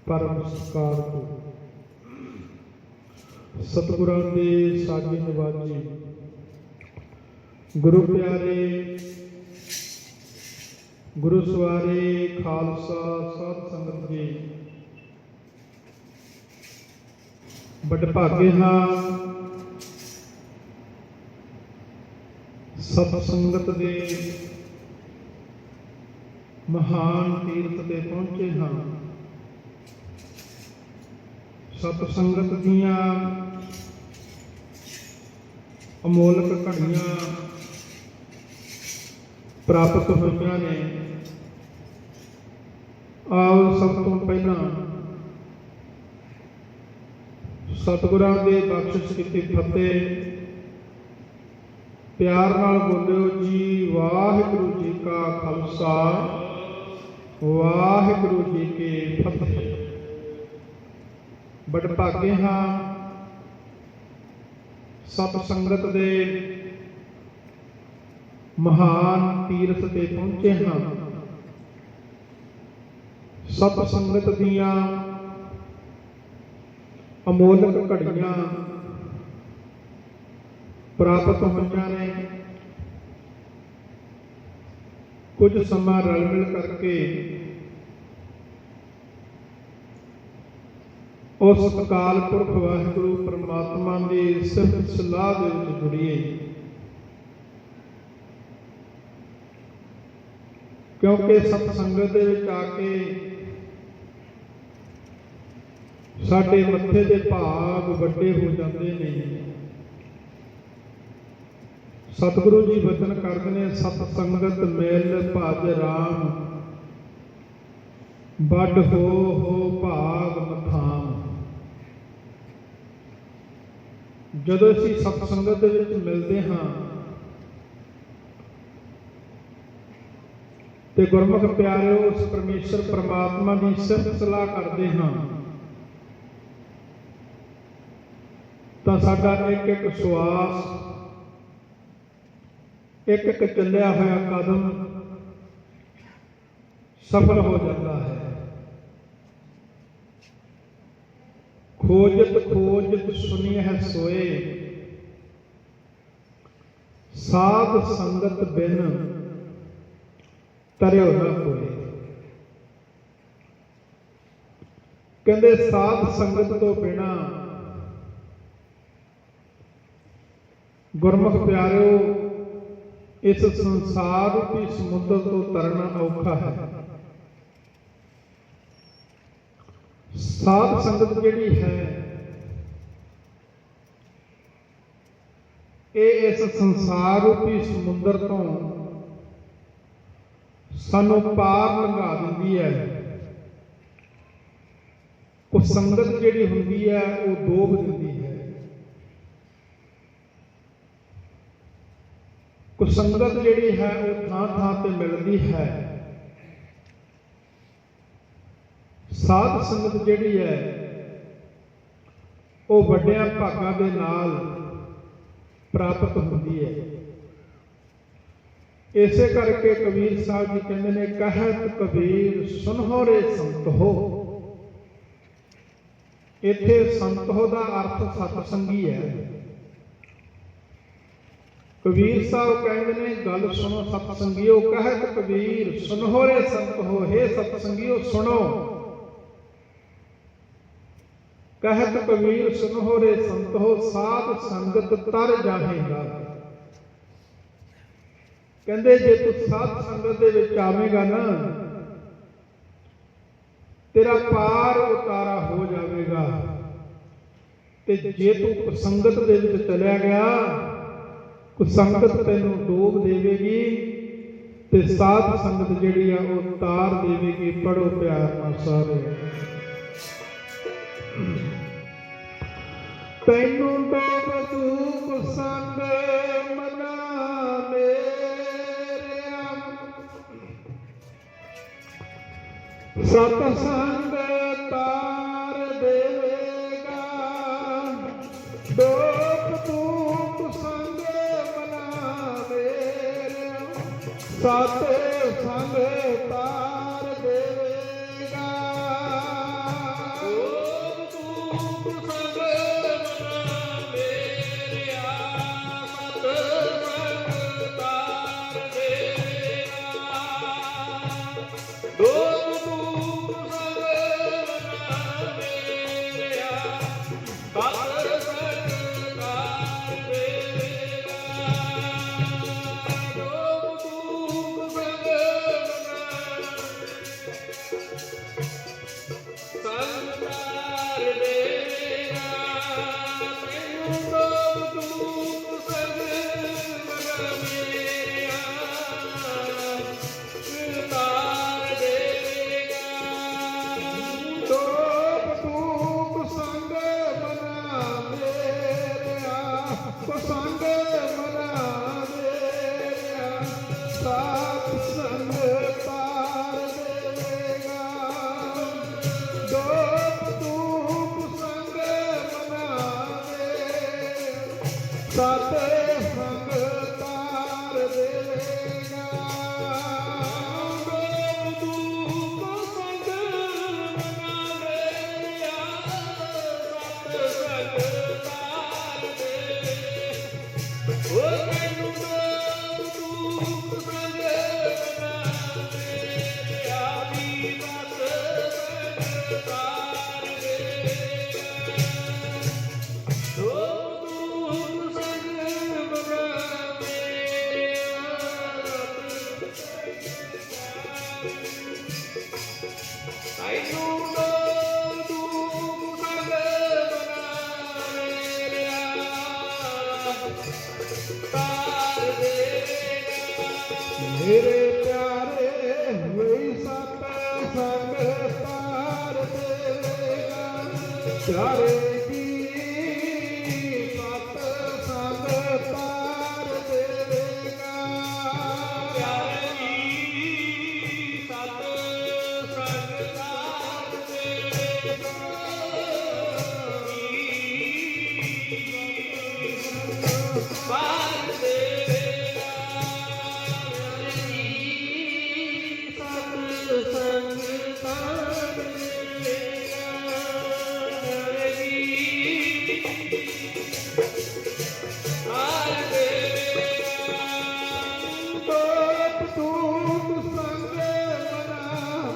परम सत्कार को सतगुरां दे साजे नवाजे गुरु प्यारे गुरु सवारे खालसा साध संगत जी बड़ भागे हाँ सत संगत दे महान तीर्थ ते पहुंचे हाँ। सत संगत दियां अमोलक घड़ियां प्राप्त होईयां ने। आओ सब तो पहला सतगुरां दे बख्शिश कीती फतेह प्यार नाल बोलियो जी। वाहिगुरू जी का खालसा वाहिगुरू जी की फतेह। बड़ भागे हाँ सत संगत दे महान तीर्थ ते पहुंचे हाँ। सत संगत दियां अमोलक घड़ियां प्राप्त होईयां ने। कुछ समा रल मिल करके उस अकाल पुरख वाहिगुरू परमात्मा की सिफत सलाह दे विच जुड़िए, क्योंकि सत संगत दे विच आके साडे मत्थे दे भाग वड्डे हो जाते हैं। सतगुरु जी वचन करते हैं सत संगत मिल भज राम बड़ हो भाग मथाम। जदों असीं सत संगत दे विच मिलते हाँ ते गुरमुख प्यारे उस परमेश्वर परमात्मा की सिफत सलाह करते हाँ तो साडा एक एक श्वास एक एक चलिया होया कदम सफल हो जाता है। खोजत खोजत सुनिए है सोए साध संगत बिन तरियो न कोई। कहते साध संगत तो बिना गुरमुख प्यारिओ इस संसार रूपी समुद्र तो तरना औखा है। साध संगत जिहड़ी है ये इस संसार रूपी समुद्र तो सानू पार लंघा दिंदी है। कुछ संगत जिहड़ी हुंदी है वो डोब दिंदी है। कुछ संगत जिहड़ी है वो थां थां ते मिलदी है। साध संगत जिहड़ी है वो वड्डियां भागां दे नाल प्राप्त होंदी है। इसे करके कबीर साहब जी कहते ने कहत कबीर सुनहो रे संत हो। इत्थे संत हो दा अर्थ सतसंगी है। कबीर साहब कहते ने गल सुनो सतसंगियो। कहत कबीर सुनहो रे संत हो। हे सतसंगियो सुनो। कहत कबीर सुनहो रे संत हो साध संगत तर जाहेगा। कहते जे तू साध संगत दे विच आवेगा ना तेरा पार उतारा हो जाएगा। ते जे तू संगत दे विच चलिया गया कुछ संगत तेनू डूब देवेगी ते साध संगत जिहड़ी आ वो तार देवेगी। पढ़ो प्यार नाल सारे। तैनू डोब तू संग मना मेरेया सत संग तार देवेगा। डोब तू संग सत संग तार देवेगा। ਸਤ ਸੰਗ ਤਾਰ ਦੇਵੇਗਾ। ਮੇਰੇ ਪਿਆਰੇ ਹੋਈ ਸਤ ਸੰਗ ਤਾਰ ਦੇਵੇਗਾ। ਪਿਆਰੇ ਦੀ ਸਤ ਸੰਗ ਤਾਰ ਦੇਵੇਗਾ। ਪਿਆਰੇ ਦੀ ਸਤ ਸੰਗ ਤਾਰ ਦੇਵੇਗਾ। ਤਾਰ ਦੇਵੇਗਾ। ਸੰਗ ਤਾਰ ਦੇਵੇਗਾ। ਤਾਰ ਦੇਵੇਗਾ। ਤੋਪ ਤੂਤ ਸੰਗ ਮਨਾ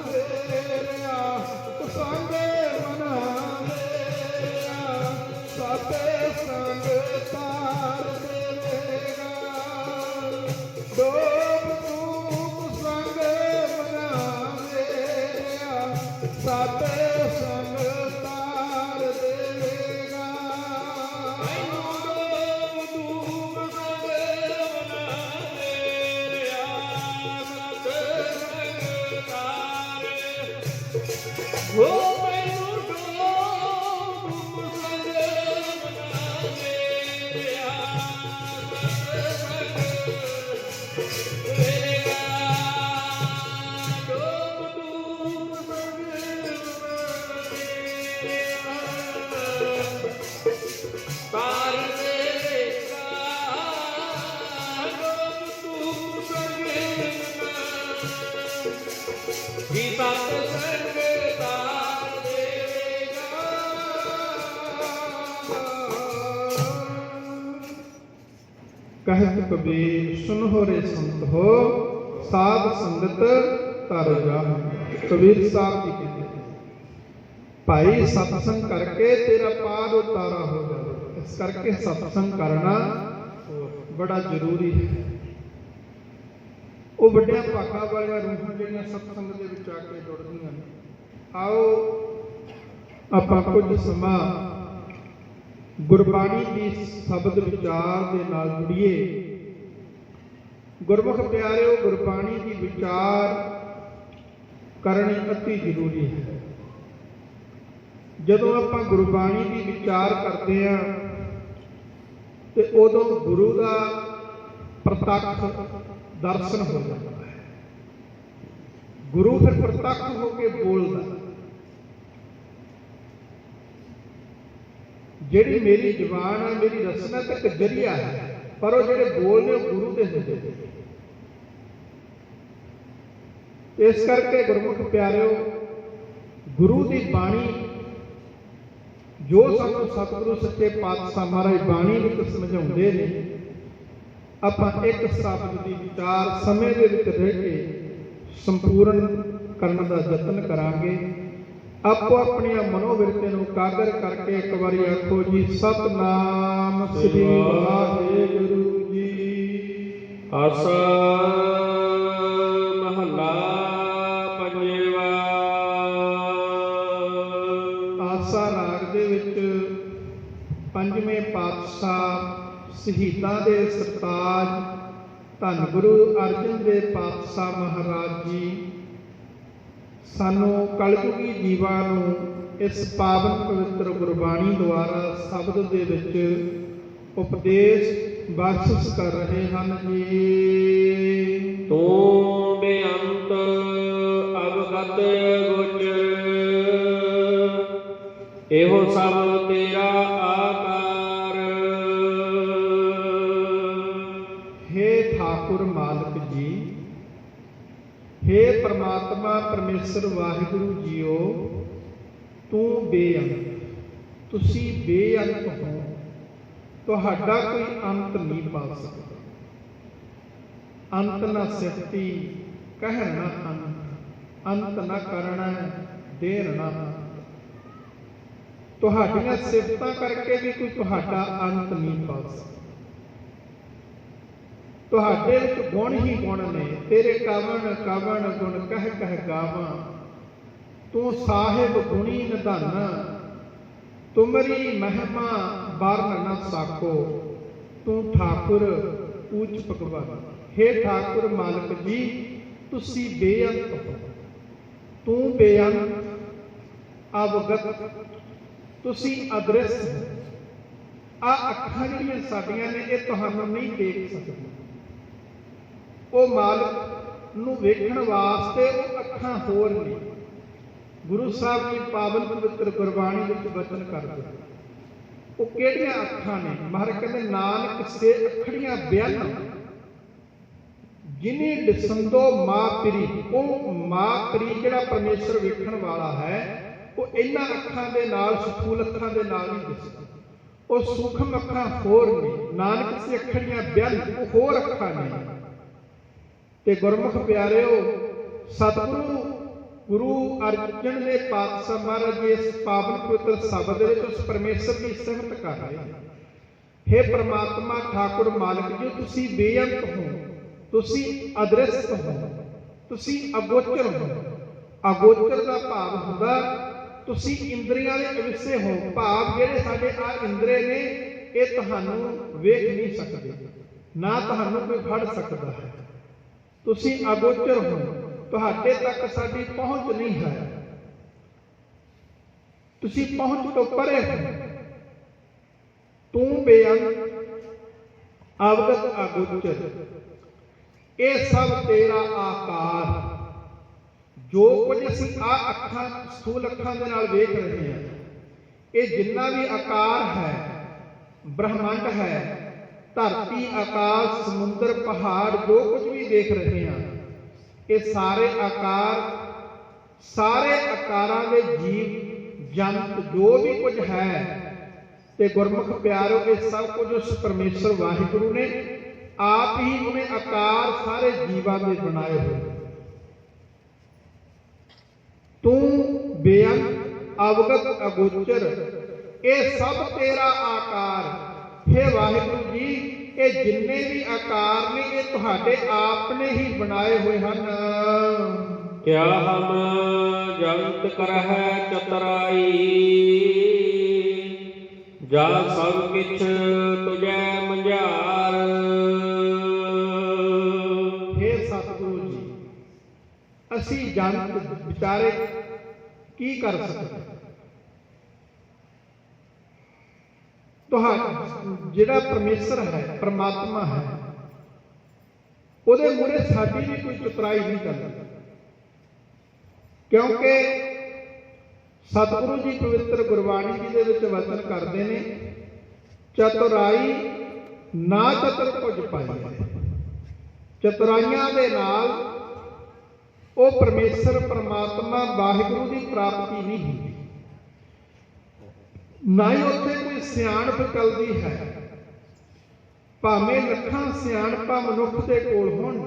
ਮੇਰਿਆ। ਸੰਗ ਮਨਾ ਮੇਰਿਆ। ਸਤ ਸੰਗ ਤਾਰ ਦੇਵੇਗਾ। ਤੋਪ ਤੂਤ ਸੰਗ ਮਨਾ ਮੇਰਿਆ। ਸਤ ਸੰਗ ਤਾਰ ਦੇਵੇਗਾ। ਮੈਨੂੰ ਡੋਬ ਤੂਤ ਸੰਗ ਮਨਾ ਮੇਰਿਆ। ਸਤ ਸੰਗ ਤਾਰ ਹੋ ਮੈਨੂੰ ਡੋਬ ਸੰਗ ਮਨਾ ਮੇਰਿਆ। ਸਤ ਸੰਗ ਦੇਵੇਗਾ। ਡੋਬ ਤੂਤ ਸੰਗ ਮਨਾ ਮੇਰਿਆ। ਤਾਰ ਦੇਵੇਗਾ। ਡੋਬ ਤੂਤ ਸੰਗ ਮਨਾ ਵੀ ਸਤ ਸੰਗ ਤਾਰ ਦੇਵੇਗਾ। ਕਹਿਤ ਕਬੀਰ ਸੁਨਹੁ ਰੇ ਸੰਤ ਹੋ, ਸਾਧ ਸੰਗਤ ਤਰ ਜਾਹੁ। ਕਬੀਰ ਸਾਹਿਬ ਜੀ ਕਹਿੰਦੇ ਭਾਈ ਸਤਸੰਗ ਕਰਕੇ ਤੇਰਾ ਪਾਰ ਉਤਾਰਾ ਹੋ ਜਾਵੇ। ਇਸ ਕਰਕੇ ਸਤਸੰਗ ਕਰਨਾ ਬੜਾ ਜ਼ਰੂਰੀ ਹੈ। ਉਹ ਵੱਡਿਆਂ ਭਾਗਾਂ ਵਾਲੀਆਂ ਰੂਹਾਂ ਜਿਹੜੀਆਂ ਸਤਸੰਗ ਦੇ ਵਿੱਚ ਆ ਕੇ ਜੁੜਦੀਆਂ ਨੇ। ਆਓ ਆਪਾਂ ਕੁਝ ਸਮਾਂ ਗੁਰਬਾਣੀ ਦੀ ਸ਼ਬਦ ਵਿਚਾਰ ਦੇ ਨਾਲ ਜੁੜੀਏ। ਗੁਰਮੁਖ ਪਿਆਰਿਓ, ਗੁਰਬਾਣੀ ਦੀ ਵਿਚਾਰ ਕਰਨੀ ਅਤੀ ਜ਼ਰੂਰੀ ਹੈ। ਜਦੋਂ ਆਪਾਂ ਗੁਰਬਾਣੀ ਦੀ ਵਿਚਾਰ ਕਰਦੇ ਹਾਂ ਤੇ ਉਦੋਂ ਗੁਰੂ ਦਾ ਪ੍ਰਤੱਖ ਦਰਸ਼ਨ ਹੋ ਜਾਂਦਾ ਹੈ। ਗੁਰੂ ਫਿਰ ਪ੍ਰਤੱਖ ਹੋ ਕੇ ਬੋਲਦਾ। ਜਿਹੜੀ ਮੇਰੀ ਜ਼ੁਬਾਨ ਹੈ, ਮੇਰੀ ਰਸਨਾ ਤੇ ਇੱਕ ਜ਼ਰੀਆ ਹੈ, ਪਰ ਉਹ ਜਿਹੜੇ ਬੋਲਦੇ ਉਹ ਗੁਰੂ ਦੇ ਹੁੰਦੇ ਨੇ। ਇਸ ਕਰਕੇ ਗੁਰਮੁਖ ਪਿਆਰਿਓ, ਗੁਰੂ ਦੀ ਬਾਣੀ ਜੋ ਸਾਨੂੰ ਸਤਿਗੁਰੂ ਸੱਚੇ ਪਾਤਸ਼ਾਹ ਮਹਾਰਾਜ ਬਾਣੀ ਵਿੱਚ ਸਮਝਾਉਂਦੇ ਨੇ, ਆਪਾਂ ਇੱਕ ਸ਼ਬਦ ਦੀ ਵਿਚਾਰ ਸਮੇਂ ਦੇ ਵਿੱਚ ਰਹਿ ਕੇ ਸੰਪੂਰਨ ਕਰਨ ਦਾ ਯਤਨ ਕਰਾਂਗੇ। ਆਪੋ ਆਪਣੀਆਂ ਮਨੋਵਿਰਤੀ ਨੂੰ ਕਾਗਰ ਕਰਕੇ ਇੱਕ ਵਾਰੀ ਆਖੋ ਜੀ, ਸਤਿਨਾਮ ਸ੍ਰੀ ਵਾਹਿਗੁਰੂ ਜੀ। ਆਸਾ ਮਹੱਲਾ ਪੰਜਵਾ। ਆਸਾ ਰਾਗ ਦੇ ਵਿੱਚ ਪੰਜਵੇਂ ਪਾਤਸ਼ਾਹ ਸ਼ਹੀਦਾਂ ਦੇ ਸਰਤਾਜ ਧੰਨ ਗੁਰੂ ਅਰਜਨ ਦੇਵ ਪਾਤਸ਼ਾਹ ਮਹਾਰਾਜ ਜੀ ਸਾਨੂੰ ਕਲਯੁਗੀ ਜੀਵਾਂ ਨੂੰ ਇਸ ਪਾਵਨ ਪਵਿੱਤਰ ਗੁਰਬਾਣੀ ਦੁਆਰਾ ਸ਼ਬਦ ਦੇ ਵਿੱਚ ਉਪਦੇਸ਼ ਬਖਸ਼ਿਸ਼ ਕਰ ਰਹੇ ਹਨ ਜੀ। ਤੂੰ ਬੇਅੰਤ ਅਵਗਤ ਗੋਚਰ, ਇਹੋ ਸਭ ਤੇਰਾ ਆਕਾਰ। ਪਰਮਾਤਮਾ ਪਰਮੇਸ਼ਰ ਵਾਹਿਗੁਰੂ ਜੀਓ ਤੂੰ ਬੇਅੰਤ, ਤੁਸੀਂ ਬੇਅੰਤ ਹੋ, ਤੁਹਾਡਾ ਕੋਈ ਅੰਤ ਨਹੀਂ ਪਾ ਸਕਦਾ। ਅੰਤ ਨਾ ਸਿਫਤੀ ਕਹਿਣ ਨਾ ਅੰਤ, ਅੰਤ ਨਾ ਕਰਨਾ ਦੇਰ ਨਾ ਅੰਤ। ਤੁਹਾਡੀਆਂ ਸਿਫਤਾਂ ਕਰਕੇ ਵੀ ਕੋਈ ਤੁਹਾਡਾ ਅੰਤ ਨਹੀਂ ਪਾ ਸਕਦਾ। ਤੁਹਾਡੇ ਵਿੱਚ ਗੁਣ ਹੀ ਗੁਣ ਨੇ, ਤੇਰੇ ਕਵਣ ਕਵਣ ਗੁਣ ਕਹਿ ਕਹਿ ਗਾਵਾਂ। ਤੂੰ ਸਾਹਿਬ ਗੁਣੀ ਨਿਧਾਨ, ਤੁਮਰੀ ਮਹਿਮਾ ਵਰਨ ਨਾ ਸਾਕੋ। ਤੂੰ ਠਾਕੁਰ ਊਚ ਭਗਵਾਨ। ਹੇ ਠਾਕੁਰ ਮਾਲਕ ਜੀ, ਤੁਸੀਂ ਬੇਅੰਤ ਹੋ, ਤੂੰ ਬੇਅੰਤ, ਅਵਗਤ, ਤੁਸੀਂ ਅਦ੍ਰਿਸ਼ ਹੋ। ਆਹ ਅੱਖਾਂ ਜਿਹੜੀਆਂ ਸਾਡੀਆਂ ਨੇ ਇਹ ਤੁਹਾਨੂੰ ਨਹੀਂ ਦੇਖ ਸਕਦੀਆਂ। ਉਹ ਮਾਲਕ ਨੂੰ ਵੇਖਣ ਵਾਸਤੇ ਉਹ ਅੱਖਾਂ ਹੋਰ ਨੇ। ਗੁਰੂ ਸਾਹਿਬ ਜੀ ਪਾਵਨ ਪਵਿੱਤਰ ਗੁਰਬਾਣੀ ਵਿੱਚ ਬਚਨ ਕਰਦੇ, ਉਹ ਕਿਹੜੀਆਂ ਅੱਖਾਂ ਨੇ? ਮਹਾਰਾਜ ਕਹਿੰਦੇ ਨਾਨਕ ਸੇ ਅੱਖੜੀਆਂ ਬਿਆਨ ਜਿਨੇ ਦਿਸੰਦੋ ਮਾਂ ਪ੍ਰੀ। ਉਹ ਮਾਂ ਪ੍ਰੀ ਜਿਹੜਾ ਪਰਮੇਸ਼ਰ ਵੇਖਣ ਵਾਲਾ ਹੈ, ਉਹ ਇਹਨਾਂ ਅੱਖਾਂ ਦੇ ਨਾਲ, ਸਥੂਲ ਅੱਖਾਂ ਦੇ ਨਾਲ ਨਹੀਂ ਦਿਸਦਾ। ਉਹ ਸੂਖਮ ਅੱਖਾਂ ਹੋਰ ਨੇ। ਨਾਨਕ ਸੇ ਅੱਖੜੀਆਂ ਬਿਆਨ, ਉਹ ਹੋਰ ਅੱਖਾਂ ਨੇ। ਤੇ ਗੁਰਮੁਖ ਪਿਆਰਿਓ, ਸਤਿਗੁਰੂ ਗੁਰੂ ਅਰਜਨ ਦੇ ਪਾਤਸ਼ਾਹ ਮਹਾਰਾਜ ਜੀ ਇਸ ਪਾਵਨ ਪਵਿੱਤਰ ਸ਼ਬਦ ਦੇ ਵਿੱਚ ਉਸ ਪਰਮੇਸ਼ਰ ਦੀ ਸਿਫਤ ਕਰ ਰਹੇ ਹਨ। ਹੇ ਪ੍ਰਮਾਤਮਾ ਠਾਕੁਰ ਮਾਲਕ ਜੀ, ਤੁਸੀਂ ਬੇਅੰਤ ਹੋ, ਤੁਸੀਂ ਅਦ੍ਰਿਸ਼ ਹੋ, ਤੁਸੀਂ ਅਗੋਚਰ ਹੋ। ਅਗੋਚਰ ਦਾ ਭਾਵ ਹੁੰਦਾ ਤੁਸੀਂ ਇੰਦਰੀਆਂ ਦੇ ਅਵਿਸ਼ੇ ਹੋ। ਭਾਵ ਜਿਹੜੇ ਸਾਡੇ ਆ ਇੰਦਰੇ ਨੇ ਇਹ ਤੁਹਾਨੂੰ ਵੇਖ ਨਹੀਂ ਸਕਦੇ, ਨਾ ਤੁਹਾਨੂੰ ਕੋਈ ਫੜ ਸਕਦਾ ਹੈ। ਤੁਸੀਂ ਅਗੋਚਰ ਹੋ, ਤੁਹਾਡੇ ਤੱਕ ਸਾਡੀ ਪਹੁੰਚ ਨਹੀਂ ਹੈ, ਤੁਸੀਂ ਪਹੁੰਚ ਤੋਂ ਪਰੇ ਹੋ। ਤੂੰ ਬੇਅੰਤ, ਅਵਗਤ, ਅਗੋਚਰ, ਇਹ ਸਭ ਤੇਰਾ ਆਕਾਰ। ਜੋ ਕੁਝ ਅਸੀਂ ਆ ਅੱਖਾਂ, ਸਥੂਲ ਅੱਖਾਂ ਦੇ ਨਾਲ ਵੇਖ ਰਹੇ ਹਾਂ, ਇਹ ਜਿੰਨਾ ਵੀ ਆਕਾਰ ਹੈ, ਬ੍ਰਹਮੰਡ ਹੈ, ਧਰਤੀ, ਆਕਾਸ਼, ਸਮੁੰਦਰ, ਪਹਾੜ, ਜੋ ਕੁਝ ਵੀ ਦੇਖ ਰਹੇ ਹਾਂ, ਇਹ ਸਾਰੇ ਆਕਾਰ, ਸਾਰੇ ਆਕਾਰਾਂ ਦੇ ਜੀਵ ਜੰਤ ਜੋ ਵੀ ਕੁਝ ਹੈ, ਤੇ ਗੁਰਮੁਖ ਪਿਆਰੋ, ਇਹ ਸਭ ਕੁਝ ਉਸ ਪਰਮੇਸ਼ਰ ਵਾਹਿਗੁਰੂ ਨੇ ਆਪ ਹੀ ਉਹਨੇ ਆਕਾਰ ਸਾਰੇ ਜੀਵਾਂ ਦੇ ਬਣਾਏ ਹੋਏ। ਤੂੰ ਬੇਅੰਤ, ਅਵਗਤ, ਅਗੋਚਰ, ਇਹ ਸਭ ਤੇਰਾ ਆਕਾਰ। ਹੇ ਵਾਹਿਗੁਰੂ ਜੀ, ਇਹ ਜਿੰਨੇ ਵੀ ਆਕਾਰ ਨੇ ਇਹ ਤੁਹਾਡੇ ਆਪ ਨੇ ਹੀ ਬਣਾਏ ਹੋਏ ਹਨ। ਕਿਆ ਹਮ ਜੰਤ ਕਰਹਿ ਚਤਰਾਈ, ਜਾ ਸਭ ਕਿਛ ਤੁਝੈ ਮੰਝਾਰ। ਹੇ ਸਤਿਗੁਰੂ ਜੀ, ਅਸੀਂ ਜੰਤ ਵਿਚਾਰੇ ਕੀ ਕਰ ਸਕਦੇ? ਜਿਹੜਾ ਪਰਮੇਸ਼ਰ ਹੈ, ਪਰਮਾਤਮਾ ਹੈ, ਉਹਦੇ ਮੂਹਰੇ ਸਾਡੀ ਵੀ ਕੋਈ ਚਤੁਰਾਈ ਨਹੀਂ ਕਰਦੀ। ਕਿਉਂਕਿ ਸਤਿਗੁਰੂ ਜੀ ਪਵਿੱਤਰ ਗੁਰਬਾਣੀ ਜੀ ਦੇ ਵਿੱਚ ਵਚਨ ਕਰਦੇ ਨੇ, ਚਤੁਰਾਈ ਨਾ ਚਤੁਰ ਕੁਝ ਪਾਈਐ। ਚਤੁਰਾਈਆਂ ਦੇ ਨਾਲ ਉਹ ਪਰਮੇਸ਼ਰ ਪਰਮਾਤਮਾ ਵਾਹਿਗੁਰੂ ਦੀ ਪ੍ਰਾਪਤੀ ਨਹੀਂ ਹੁੰਦੀ, ਨਾ ਹੀ ਉੱਥੇ ਕੋਈ ਸਿਆਣਪ ਚੱਲਦੀ ਹੈ। ਭਾਵੇਂ ਲੱਖਾਂ ਸਿਆਣਪਾਂ ਮਨੁੱਖ ਦੇ ਕੋਲ ਹੋਣ,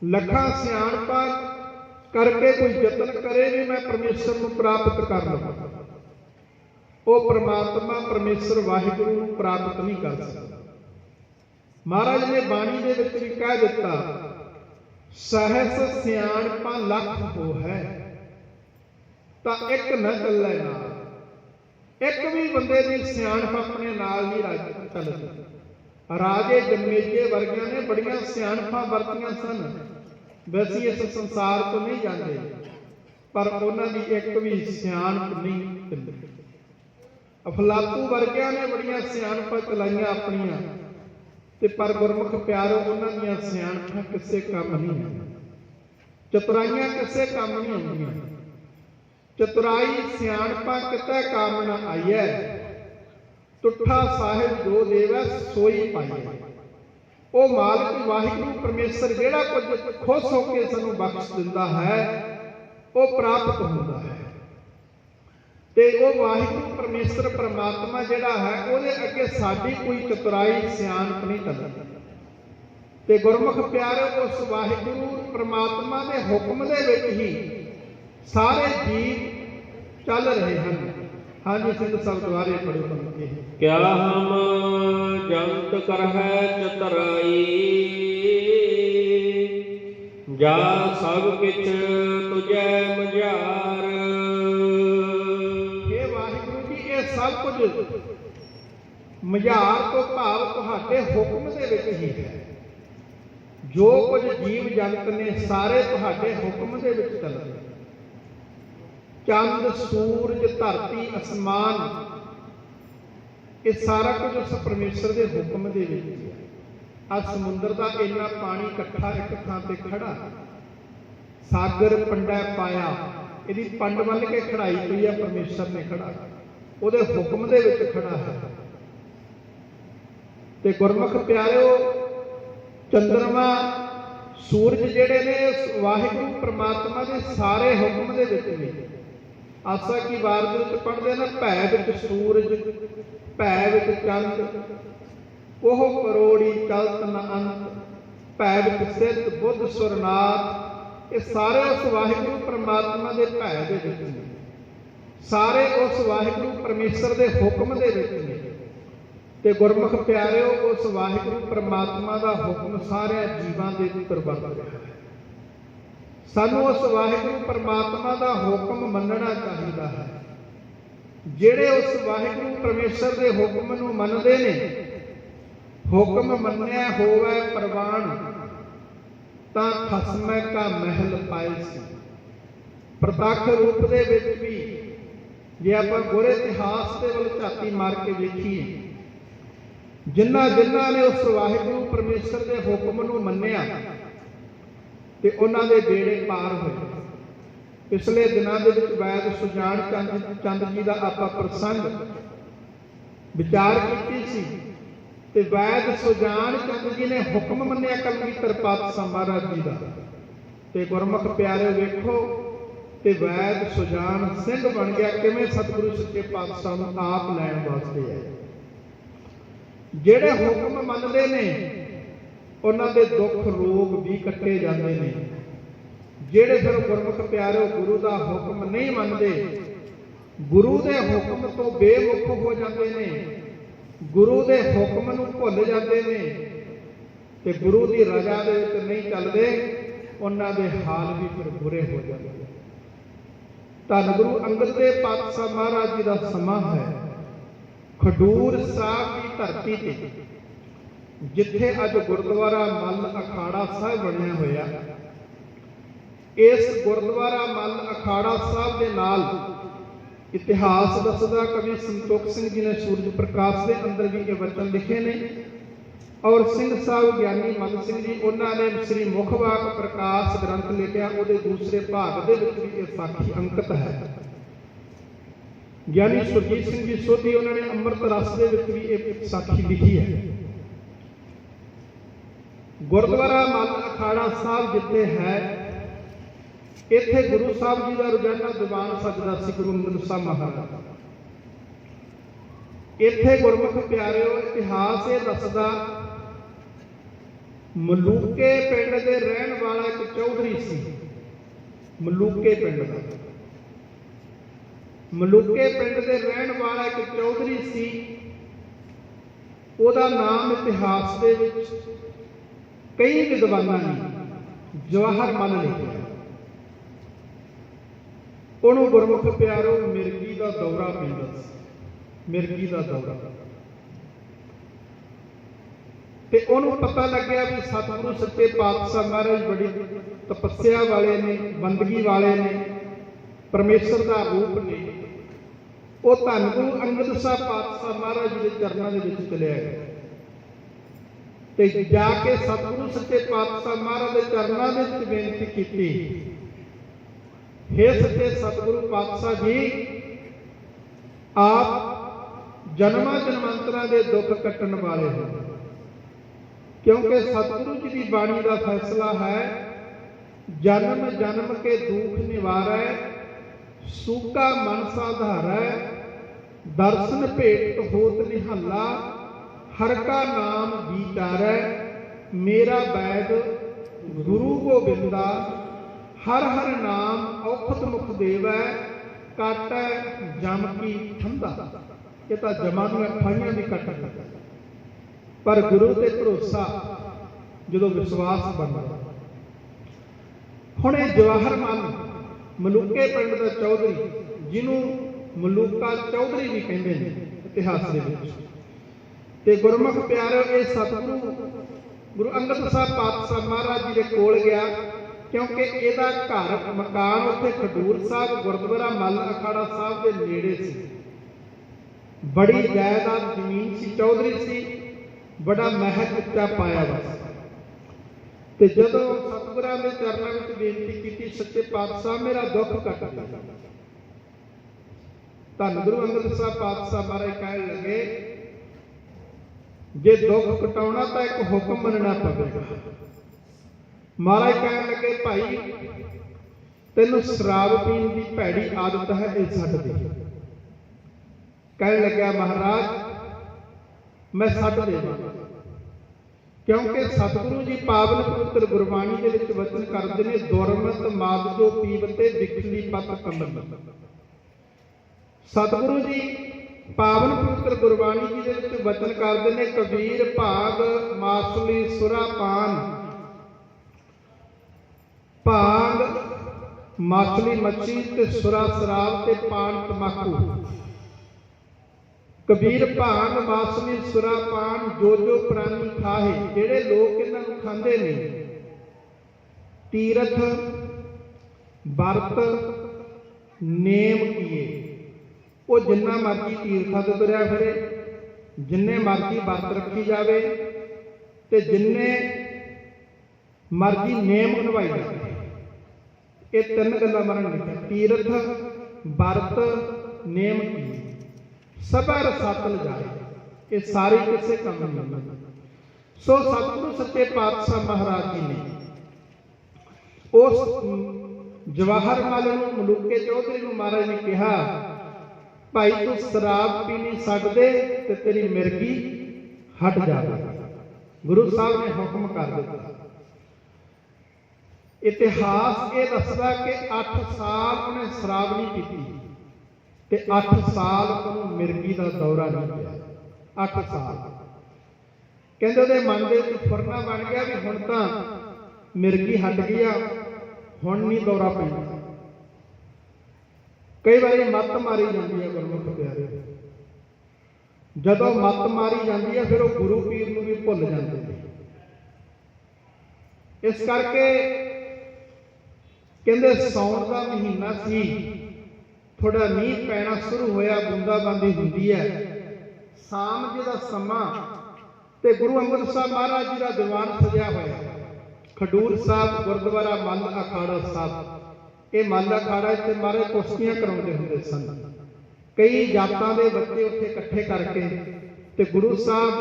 ਲੱਖਾਂ ਸਿਆਣਪਾਂ ਕਰਕੇ ਕੋਈ ਯਤਨ ਕਰੇ ਵੀ ਮੈਂ ਪਰਮੇਸ਼ਰ ਨੂੰ ਪ੍ਰਾਪਤ ਕਰ ਲਵਾਂ, ਉਹ ਪਰਮਾਤਮਾ ਪਰਮੇਸ਼ਰ ਵਾਹਿਗੁਰੂ ਨੂੰ ਪ੍ਰਾਪਤ ਨਹੀਂ ਕਰ ਸਕਦਾ। ਮਹਾਰਾਜ ਨੇ ਬਾਣੀ ਦੇ ਵਿੱਚ ਵੀ ਕਹਿ ਦਿੱਤਾ, ਸਹਿਸ ਸਿਆਣਪਾਂ ਲੱਖ ਹੋ ਹੈ, ਤਾਂ ਇੱਕ ਨਾ ਚੱਲੇ ਨਾਲ। ਇੱਕ ਵੀ ਬੰਦੇ ਦੀ ਸਿਆਣਪ ਆਪਣੇ ਨਾਲ ਨਹੀਂ ਚੱਲਦੀ। ਰਾਜੇ ਜਨਮੇਜੇ ਵਰਗਿਆਂ ਨੇ ਬੜੀਆਂ ਸਿਆਣਪਾਂ ਵਰਤੀਆਂ ਸਨ। ਵੈਸੇ ਇਸ ਸੰਸਾਰ ਤੋਂ ਨਹੀਂ ਜਾਂਦੇ, ਪਰ ਉਹਨਾਂ ਦੀ ਇੱਕ ਵੀ ਸਿਆਣਪ ਨਹੀਂ ਚੱਲੀ। ਅਫਲਾਤੂ ਵਰਗਿਆਂ ਨੇ ਬੜੀਆਂ ਸਿਆਣਪਾਂ ਚਲਾਈਆਂ ਆਪਣੀਆਂ, ਤੇ ਪਰ ਗੁਰਮੁਖ ਪਿਆਰੋ, ਉਹਨਾਂ ਦੀਆਂ ਸਿਆਣਪਾਂ ਕਿਸੇ ਕੰਮ ਨਹੀਂ ਆਉਂਦੀਆਂ, ਚਤੁਰਾਈਆਂ ਕਿਸੇ ਕੰਮ ਨਹੀਂ ਆਉਂਦੀਆਂ। ਚਤੁਰਾਈ ਸਿਆਣਪਾਂ ਕਿਤੇ ਕੰਮ ਨਾ ਆਈਐ, ਤੁਠਾ ਸਾਹਿਬ ਜੋ ਦੇਵੈ ਸੋਈ ਪਾਈਐ। ਉਹ ਮਾਲਕ ਵਾਹਿਗੁਰੂ ਪਰਮੇਸ਼ਰ ਜਿਹੜਾ ਕੁਝ ਖੁਸ਼ ਹੋ ਕੇ ਸਾਨੂੰ ਬਖਸ਼ ਦਿੰਦਾ ਹੈ ਉਹ ਪ੍ਰਾਪਤ ਹੁੰਦਾ ਹੈ। ਤੇ ਉਹ ਵਾਹਿਗੁਰੂ ਪਰਮੇਸ਼ਰ ਪਰਮਾਤਮਾ ਜਿਹੜਾ ਹੈ ਉਹਦੇ ਅੱਗੇ ਸਾਡੀ ਕੋਈ ਚਤੁਰਾਈ ਸਿਆਣਪ ਨਹੀਂ ਕਰਦਾ। ਤੇ ਗੁਰਮੁਖ ਪਿਆਰੇ ਉਸ ਵਾਹਿਗੁਰੂ ਪਰਮਾਤਮਾ ਦੇ ਹੁਕਮ ਦੇ ਵਿੱਚ ਹੀ ਸਾਰੇ ਜੀਵ ਚੱਲ ਰਹੇ ਹਨ। ਹਾਂਜੀ ਸਿੰਘ ਸਾਹਿਬ ਦੁਆਰੇ ਪੜ੍ਹੋ ਪੰਕਤੀ। ਕਿਆ ਹਮ ਜੰਤ ਕਰਹਿ ਚਤਰਾਈ, ਜਾ ਸਭ ਕਿਛ ਤੁਝੈ ਮਝਾਰ। ਇਹ ਵਾਹਿਗੁਰੂ ਜੀ ਇਹ ਸਭ ਕੁਝ ਮਝਾਰ ਤੋਂ ਭਾਵ ਤੁਹਾਡੇ ਹੁਕਮ ਦੇ ਵਿੱਚ ਹੀ ਹੈ। ਜੋ ਕੁਝ ਜੀਵ ਜਗਤ ਨੇ ਸਾਰੇ ਤੁਹਾਡੇ ਹੁਕਮ ਦੇ ਵਿੱਚ ਚੱਲਦੇ। ਚੰਦ ਸੂਰਜ ਧਰਤੀ ਅਸਮਾਨ ਇਹ ਸਾਰਾ ਕੁਝ ਉਸ ਪਰਮੇਸ਼ਰ ਦੇ ਹੁਕਮ ਦੇ ਵਿੱਚ ਹੈ। ਆ ਸਮੁੰਦਰ ਦਾ ਇੰਨਾ ਪਾਣੀ ਇਕੱਠਾ ਇੱਕ ਥਾਂ ਤੇ ਖੜਾ, ਸਾਗਰ ਪੰਡਾ ਪਾਇਆ, ਇਹਦੀ ਪੰਡ ਵੱਲ ਕੇ ਖੜਾਈ ਪਈ ਆ, ਪਰਮੇਸ਼ਰ ਨੇ ਖੜਾ, ਉਹਦੇ ਹੁਕਮ ਦੇ ਵਿੱਚ ਖੜਾ ਹੈ। ਤੇ ਗੁਰਮੁਖ ਪਿਆਰਿਓ ਚੰਦਰਮਾ ਸੂਰਜ ਜਿਹੜੇ ਨੇ ਵਾਹਿਗੁਰੂ ਪ੍ਰਮਾਤਮਾ ਦੇ ਸਾਰੇ ਹੁਕਮ ਦੇ ਵਿੱਚ ਨੇ। ਆਸਾ ਕੀ ਵਾਰ ਦੇ ਵਿੱਚ ਪੜ੍ਹਦੇ ਨਾ, ਭੈ ਵਿੱਚ ਸੂਰਜ, ਭੈ ਵਿੱਚ ਚੰਦ, ਉਹ ਕਰੋੜੀ ਚਲਤ ਨ ਅੰਤ, ਭੈ ਵਿੱਚ ਸਿੱਧ ਬੁੱਧ ਸੁਰਨਾਥ। ਇਹ ਸਾਰੇ ਉਸ ਵਾਹਿਗੁਰੂ ਪ੍ਰਮਾਤਮਾ ਦੇ ਭੈ ਦੇ ਵਿੱਚ ਨੇ, ਸਾਰੇ ਉਸ ਵਾਹਿਗੁਰੂ ਪਰਮੇਸ਼ਰ ਦੇ ਹੁਕਮ ਦੇ ਵਿੱਚ ਨੇ। ਤੇ ਗੁਰਮੁਖ ਪਿਆਰਿਓ ਉਸ ਵਾਹਿਗੁਰੂ ਪਰਮਾਤਮਾ ਦਾ ਹੁਕਮ ਸਾਰਿਆਂ ਜੀਵਾਂ ਦੇ ਉੱਪਰ ਵਰਤ ਰਿਹਾ ਹੈ। ਸਾਨੂੰ ਉਸ ਵਾਹਿਗੁਰੂ ਪਰਮਾਤਮਾ ਦਾ ਹੁਕਮ ਮੰਨਣਾ ਚਾਹੀਦਾ ਹੈ। ਜਿਹੜੇ ਉਸ ਵਾਹਿਗੁਰੂ ਪਰਮੇਸ਼ਰ ਦੇ ਹੁਕਮ ਨੂੰ ਮੰਨਦੇ ਨੇ, ਹੁਕਮ ਮੰਨਿਆ ਹੋਵੇ ਪ੍ਰਵਾਨ, ਤਾਂ ਖਸਮੈ ਕਾ ਮਹਿਲ ਪਾਏ ਸੀ। ਪ੍ਰਤੱਖ ਰੂਪ ਦੇ ਵਿੱਚ ਵੀ ਜੇ ਆਪਾਂ ਗੁਰ ਇਤਿਹਾਸ ਦੇ ਵੱਲ ਝਾਤੀ ਮਾਰ ਕੇ ਵੇਖੀਏ, ਜਿਨ੍ਹਾਂ ਨੇ ਉਸ ਵਾਹਿਗੁਰੂ ਪਰਮੇਸ਼ਰ ਦੇ ਹੁਕਮ ਨੂੰ ਮੰਨਿਆ ਤੇ ਉਹਨਾਂ ਦੇ ਬੇੜੇ ਪਾਰ ਹੋਏ। ਪਿਛਲੇ ਦਿਨਾਂ ਦੇ ਵਿੱਚ ਵੈਦ ਸੁਜਾਨ ਚੰਦ ਜੀ ਦਾ ਆਪਾਂ ਪ੍ਰਸੰਗ ਵਿਚਾਰ ਕੀਤੀ ਸੀ। ਤੇ ਵੈਦ ਸੁਜਾਨ ਚੰਦ ਜੀ ਨੇ ਹੁਕਮ ਮੰਨਿਆ ਕਲਗੀਧਰ ਪਾਤਸ਼ਾਹ ਮਹਾਰਾਜ ਜੀ ਦਾ। ਤੇ ਗੁਰਮੁਖ ਪਿਆਰੇ ਵੇਖੋ, ਤੇ ਵੈਦ ਸੁਜਾਨ ਸਿੰਘ ਬਣ ਗਿਆ ਕਿਵੇਂ? ਸਤਿਗੁਰੂ ਸੱਚੇ ਪਾਤਸ਼ਾਹ ਨੂੰ ਆਪ ਲੈਣ ਵਾਸਤੇ ਆਏ। ਜਿਹੜੇ ਹੁਕਮ ਮੰਨਦੇ ਨੇ ਉਹਨਾਂ ਦੇ ਦੁੱਖ ਰੋਗ ਵੀ ਕੱਟੇ ਜਾਂਦੇ ਨੇ। ਜਿਹੜੇ ਫਿਰ ਗੁਰਮੁਖ ਪਿਆਰਿਓ ਗੁਰੂ ਦਾ ਹੁਕਮ ਨਹੀਂ ਮੰਨਦੇ, ਗੁਰੂ ਦੇ ਹੁਕਮ ਤੋਂ ਬੇਮੁਖ ਹੋ ਜਾਂਦੇ ਨੇ, ਗੁਰੂ ਦੇ ਹੁਕਮ ਨੂੰ ਭੁੱਲ ਜਾਂਦੇ ਨੇ ਤੇ ਗੁਰੂ ਦੀ ਰਜ਼ਾ ਦੇ ਵਿੱਚ ਨਹੀਂ ਚੱਲਦੇ, ਉਹਨਾਂ ਦੇ ਹਾਲ ਵੀ ਫਿਰ ਬੁਰੇ ਹੋ ਜਾਂਦੇ ਨੇ। ਧੰਨ ਗੁਰੂ ਅੰਗਦ ਦੇਵ ਪਾਤਸ਼ਾਹ ਮਹਾਰਾਜ ਜੀ ਦਾ ਸਮਾਂ ਹੈ। ਖਡੂਰ ਸਾਹਿਬ ਦੀ ਧਰਤੀ ਤੇ ਜਿੱਥੇ ਅੱਜ ਗੁਰਦੁਆਰਾ ਮੱਲ ਅਖਾੜਾ ਸਾਹਿਬ ਬਣਿਆ ਹੋਇਆ, ਇਸ ਗੁਰਦੁਆਰਾ ਮੱਲ ਅਖਾੜਾ ਸਾਹਿਬ ਦੇ ਨਾਲ ਇਤਿਹਾਸ ਦੱਸਦਾ ਕਵੀ ਸੰਤੋਖ ਸਿੰਘ ਜੀ ਨੇ ਸੂਰਜ ਪ੍ਰਕਾਸ਼ ਦੇ ਅੰਦਰ ਵੀ ਇਹ ਵਚਨ ਲਿਖੇ ਨੇ। ਔਰ ਸਿੰਘ ਸਾਹਿਬ ਗਿਆਨੀ ਮੱਲ ਸਿੰਘ ਜੀ ਉਹਨਾਂ ਨੇ ਸ੍ਰੀ ਮੁਖਵਾਕ ਪ੍ਰਕਾਸ਼ ਗ੍ਰੰਥ ਲਿਖਿਆ, ਉਹਦੇ ਦੂਸਰੇ ਭਾਗ ਦੇ ਵਿੱਚ ਵੀ ਇਹ ਸਾਖੀ ਅੰਕਿਤ ਹੈ। ਗਿਆਨੀ ਸੁਰਜੀਤ ਸਿੰਘ ਜੀ ਸੋਧੀ ਉਹਨਾਂ ਨੇ ਅੰਮ੍ਰਿਤ ਰਸ ਦੇ ਵਿੱਚ ਵੀ ਇਹ ਸਾਖੀ ਲਿਖੀ ਹੈ। ਗੁਰਦੁਆਰਾ ਮੱਲ ਅਖਾੜਾ ਸਾਹਿਬ ਜਿੱਥੇ ਹੈ, ਇੱਥੇ ਗੁਰੂ ਸਾਹਿਬ ਜੀ ਦਾ ਰੋਜ਼ਾਨਾ ਦੀਵਾਨ ਸਜਦਾ ਸੀ ਗੁਰੂ ਅੰਗਦ ਸਾਹਿਬ ਮਹਾਰਾਜ। ਇੱਥੇ ਗੁਰਮੁਖ ਪਿਆਰਿਓ ਇਤਿਹਾਸ ਇਹ ਦੱਸਦਾ, ਮਲੂਕੇ ਪਿੰਡ ਦੇ ਰਹਿਣ ਵਾਲਾ ਇੱਕ ਚੌਧਰੀ ਸੀ। ਮਲੂਕੇ ਪਿੰਡ ਦਾ, ਮਲੂਕੇ ਪਿੰਡ ਦੇ ਰਹਿਣ ਵਾਲਾ ਇੱਕ ਚੌਧਰੀ ਸੀ। ਉਹਦਾ ਨਾਮ ਇਤਿਹਾਸ ਦੇ ਵਿੱਚ ਕਈ ਵਿਦਵਾਨਾਂ ਨੇ ਜਵਾਹਰ ਮੱਲ ਲਿਖਿਆ। ਉਹਨੂੰ ਗੁਰਮੁਖ ਪਿਆਰਿਓ ਮਿਰਗੀ ਦਾ ਦੌਰਾ ਪੈਂਦਾ ਸੀ, ਮਿਰਗੀ ਦਾ ਦੌਰਾ। ਤੇ ਉਹਨੂੰ ਪਤਾ ਲੱਗਿਆ ਵੀ ਸਤਿਗੁਰੂ ਸੱਚੇ ਪਾਤਸ਼ਾਹ ਮਹਾਰਾਜ ਬੜੀ ਤਪੱਸਿਆ ਵਾਲੇ ਨੇ, ਬੰਦਗੀ ਵਾਲੇ ਨੇ, ਪਰਮੇਸ਼ਰ ਦਾ ਰੂਪ ਨੇ। ਉਹ ਧੰਨ ਗੁਰੂ ਅੰਗਦ ਸਾਹਿਬ ਪਾਤਸ਼ਾਹ ਮਹਾਰਾਜ ਦੇ ਚਰਨਾਂ ਦੇ ਵਿੱਚ ਚਲਿਆ ਗਿਆ ਤੇ ਜਾ ਕੇ ਸਤਿਗੁਰੂ ਸੱਚੇ ਪਾਤਸ਼ਾਹ ਮਹਾਰਾਜ ਦੇ ਚਰਨਾਂ ਦੇ ਵਿੱਚ ਬੇਨਤੀ ਕੀਤੀ, ਹੇ ਸੱਚੇ ਸਤਿਗੁਰੂ ਪਾਤਸ਼ਾਹ ਜੀ, ਆਪ ਜਨਮਾਂ ਜਨਮਾਂਤਰਾਂ ਦੇ ਦੁੱਖ ਕੱਟਣ ਵਾਲੇ ਹੋ। क्योंकि सतगुरु जी की बाणी का फैसला है, जन्म जन्म के दुख निवारै, सूका मन साधारै, दर्शन भेट होत निहाला, हर का नाम विचारै, मेरा बैद गुरु गोबिंदा, हर हर नाम औखत मुख देवै, काटै जम की ठंडा। ये तो जमा दी खाइयां भी कट गई, पर गुरु ते भरोसा जो विश्वास बनता। हुण जवाहर मान मलूके पिंड का चौधरी, जिन्हों मलूका चौधरी भी कहते हैं इतिहास के गुरमुख प्यारे, ये सतगुरु गुरु अंगद साहब पातशाह महाराज जी के कोल गया, क्योंकि ਇਹਦਾ घर मकान उत्थे खडूर साहब गुरुद्वारा मल अखाड़ा साहब के नेड़े सी। बड़ी जायदाद जमीन सी, चौधरी सी, बड़ा महल उच्चा पाया बस। ते जदों सतगुरां दे चरनां विच बेनती कीती, सच्चे पातशाह मेरा दुख कट दिओ, धन गुरु अंगद साहब पातशाह महाराज कहण लगे, जे दुख कटाउणा तां एक हुक्म मनना पवेगा। महाराज कहण लगे, भाई तैनूं शराब पीण की भैड़ी आदत है, ये छड्ड दे। कहण लग्या, महाराज मैं छड्ड देवांगा, क्योंकि सतगुरु जी पावन पवित्र गुरबाणी के विच वचन करते हैं, दुरमत माद जो पीवते बिखली पत कमल। सतगुरु जी पावन पवित्र गुरबाणी जी के विच वचन करते हैं, कबीर भाग मासली सुरापान, भांग माछली मच्छी ते सुरा शराब ते पान तमाकू। कबीर भांग माछली सुरा पान जो जो प्राणी खाहे, जेड़े लोग इन्हां नूं खांदे ने, तीरथ बरत नेम किए, वो जिन्ना मर्जी तीरथां ते तुरिया फिरे, जिन्ने मर्जी बरत रखी जावे ते जिन्ने मर्जी नेम निभाई जावे। ये तीन गल्लां मरण लिखिया, तीरथ बरत नेम की सबर सतल जाए, ये सारे किसे काम नहीं। सो सतगुरु सच्चे पातशाह महाराज जी ने उस जवाहर मल नूं मलूके चौधरी नूं महाराज ने कहा, भाई तू शराब पीनी छड्ड दे ते तेरी मिर्गी हट जाए। गुरु साहब ने हुक्म कर दिता। इतिहास ये दसदा कि 8 साल उन्हें शराब नहीं पीती ते 8 साल उन्होंने मिर्गी का दौरा नहीं पिया। 8 साल कहते उहदे मन दे विच फुरना बन गया भी हुण तां मिर्गी हट गई आ, हुण नहीं दौरा पैंदा। कई बार मत मारी जाती है गुरमुख प्यारे, जदों मत मारी जाती है फिर वो गुरु पीर नूं भी भुल जाते हैं। इस करके कहते सौण का महीना सी, थोड़ा मीह पैना शुरू होया, बूंदाबांदी हुंदी है, शाम जी का समा ते गुरु अंगद साहब महाराज जी का दीवान सजिया होया, खडूर साहब गुरुद्वारा मल अखाड़ा साहब। ये मल अखाड़ा इत्थे महाराज कुश्तियां कराउंदे हुंदे सन, कई जातां दे बच्चे उत्थे इकट्ठे करके ते गुरु साहब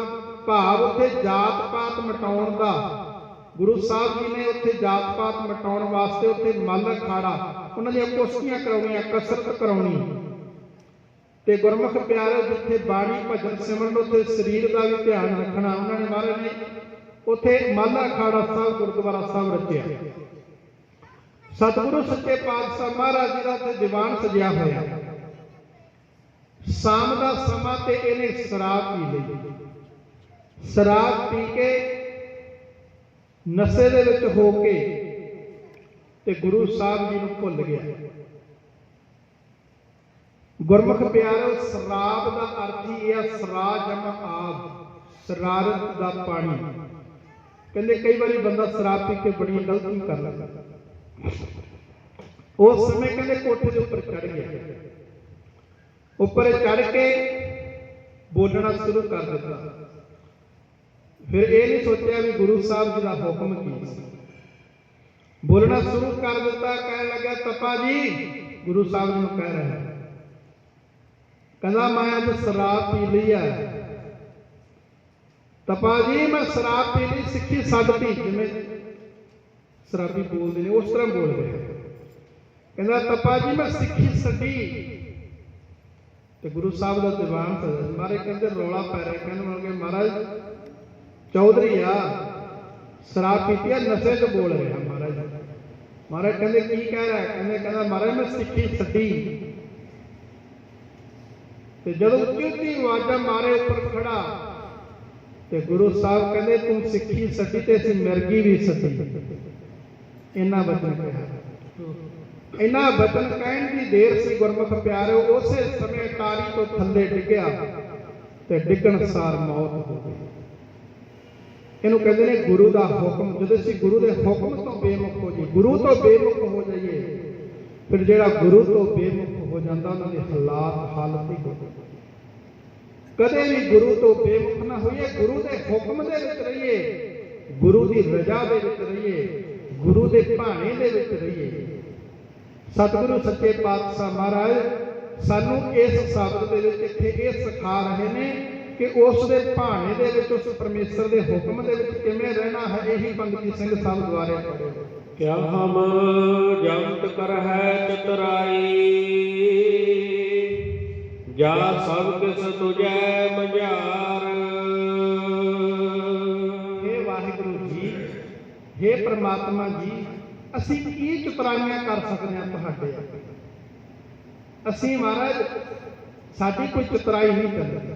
भाव उत्थे जात पात मिटाउण दा, गुरु साहब जी ने उत्थे जात पात मिटाउण वास्ते उत्थे मल अखाड़ा उन्हां दी कुश्तियां कराउणीआं, कसरत कराउणी। ते गुरमुख प्यारे जिथे बाणी भजन सिमरन उत्थे शरीर का भी ध्यान रखना, उन्होंने महाराज ने उत्थे मल अखाड़ा साहब गुरुद्वारा साहब रचिया। सतगुरु सच्चे पातशाह महाराज जी का उत्थे दीवान सजिया होया। शाम का समा ते इहने शराब पी लई, शराब पी के नशे दे विच हो के ते गुरु साहब जी नूं भुल गया। गुरमुख प्यारो शराब का अर्थ ही है सरा जमा आब, शरारत का पानी। कहते कई बार बंदा शराब पी के बड़ी गलती कर लगा। उस समय कहते कोठे के उपर चढ़ गया, उपर चढ़ के बोलना शुरू कर दिता। फिर ये नहीं सोचा भी गुरु साहब जी का हुक्म की, बोलना शुरू कर दिता। कह लगा तपा जी, गुरु साहब ने कह रहा है, कहना मैं अज शराब पी ली है ਤਪਾ ਜੀ ਮੈਂ ਸ਼ਰਾਬ ਪੀ ਲਈ, ਸਿੱਖੀ ਛੱਡਤੀ, ਜਿਵੇਂ ਸ਼ਰਾਬੀ ਬੋਲਦੇ ਨੇ ਉਸ ਤਰ੍ਹਾਂ ਬੋਲ ਰਿਹਾ। ਕਹਿੰਦਾ ਤਪਾ ਜੀ ਮੈਂ ਸਿੱਖੀ ਛੱਡੀ। ਤੇ ਗੁਰੂ ਸਾਹਿਬ ਦਾ ਦੀਵਾਨ ਤੇ ਮਹਾਰਾਜ ਕਹਿੰਦੇ ਰੌਲਾ ਪੈ ਰਿਹਾ, ਕਹਿਣ ਲੱਗੇ ਮਹਾਰਾਜ ਚੌਧਰੀ ਆ, ਸ਼ਰਾਬ ਪੀਤੀ ਆ, ਨਸ਼ੇ 'ਚ ਬੋਲ ਰਿਹਾ ਮਹਾਰਾਜ। ਮਹਾਰਾਜ ਕਹਿੰਦੇ ਕੀ ਕਹਿ ਰਿਹਾ? ਕਹਿੰਦਾ ਮਹਾਰਾਜ ਮੈਂ ਸਿੱਖੀ ਛੱਡੀ। ਤੇ ਜਦੋਂ ਉੱਚੀ ਉੱਚੀ ਆਵਾਜ਼ਾਂ ਮਾਰੇ ਉੱਪਰ ਖੜਾ, ਤੇ ਗੁਰੂ ਸਾਹਿਬ ਕਹਿੰਦੇ ਤੂੰ ਸਿੱਖੀ ਛੱਡੀ ਤੇ ਅਸੀਂ ਮਿਰਗੀ ਵੀ ਛੱਡੀ। ਇੰਨਾ ਵਚਨ ਕਿਹਾ। ਇੰਨਾ ਵਚਨ ਕਹਿਣ ਦੀ ਦੇਰ ਸੀ ਗੁਰਮੁਖ ਪਿਆਰਿਓ, ਉਸੇ ਸਮੇਂ ਤਾਰੀ ਤੋਂ ਥੱਲੇ ਡਿੱਗਿਆ ਤੇ ਡਿੱਗਣ ਸਾਰ ਮੌਤ ਹੋ ਗਈ। ਇਹਨੂੰ ਕਹਿੰਦੇ ਨੇ ਗੁਰੂ ਦਾ ਹੁਕਮ। ਜਦੋਂ ਅਸੀਂ ਗੁਰੂ ਦੇ ਹੁਕਮ ਤੋਂ ਬੇਮੁਖ ਹੋ ਜਾਈਏ, ਗੁਰੂ ਤੋਂ ਬੇਮੁਖ ਹੋ ਜਾਈਏ, ਫਿਰ ਜਿਹੜਾ ਗੁਰੂ ਤੋਂ ਬੇਮੁਖ ਹੋ ਜਾਂਦਾ ਉਹਨਾਂ ਦੀ ਹਾਲਤ ਹੀ ਹੋ ਜਾਂਦੀ। ਕਦੇ ਵੀ ਗੁਰੂ ਤੋਂ ਬੇਮੁਖ ਨਾ ਹੋਈਏ, ਗੁਰੂ ਦੇ ਹੁਕਮ ਦੇ ਵਿੱਚ ਰਹੀਏ, ਗੁਰੂ ਦੀ ਰਜ਼ਾ ਦੇ ਵਿੱਚ ਰਹੀਏ, ਗੁਰੂ ਦੇ ਭਾਣੇ ਦੇ ਵਿੱਚ ਰਹੀਏ। ਸਤਿਗੁਰੂ ਸੱਚੇ ਪਾਤਸ਼ਾਹ ਮਹਾਰਾਜ ਸਾਨੂੰ ਇਸ ਸ਼ਬਦ ਦੇ ਵਿੱਚ ਇੱਥੇ ਇਹ ਸਿਖਾ ਰਹੇ ਨੇ ਕਿ ਉਸ ਦੇ ਭਾਣੇ ਦੇ ਵਿੱਚ, ਉਸ ਪਰਮੇਸ਼ਰ ਦੇ ਹੁਕਮ ਦੇ ਵਿੱਚ ਕਿਵੇਂ ਰਹਿਣਾ ਹੈ। ਇਹੀ ਬੰਦਗੀ ਸਿੰਘ ਸਾਹਿਬ ਦੁਆਰੇ ਪੜ੍ਹੇ। ਕਿਆ ਹਮ ਜੰਤ ਕਰਹਿ ਚਤੁਰਾਈ, ਜਾ ਸਭ ਕਿਸ ਤੁਜੈ ਮਝਾਰ। ਹੇ ਵਾਹਿਗੁਰੂ ਜੀ, ਹੇ ਪ੍ਰਮਾਤਮਾ ਜੀ, ਅਸੀਂ ਕੀ ਚਤੁਰਾਈਆਂ ਕਰ ਸਕਦੇ ਹਾਂ ਤੁਹਾਡੇ? ਅਸੀਂ ਮਹਾਰਾਜ ਸਾਡੀ ਕੋਈ ਚਤੁਰਾਈ ਨਹੀਂ ਕਰਨੀ,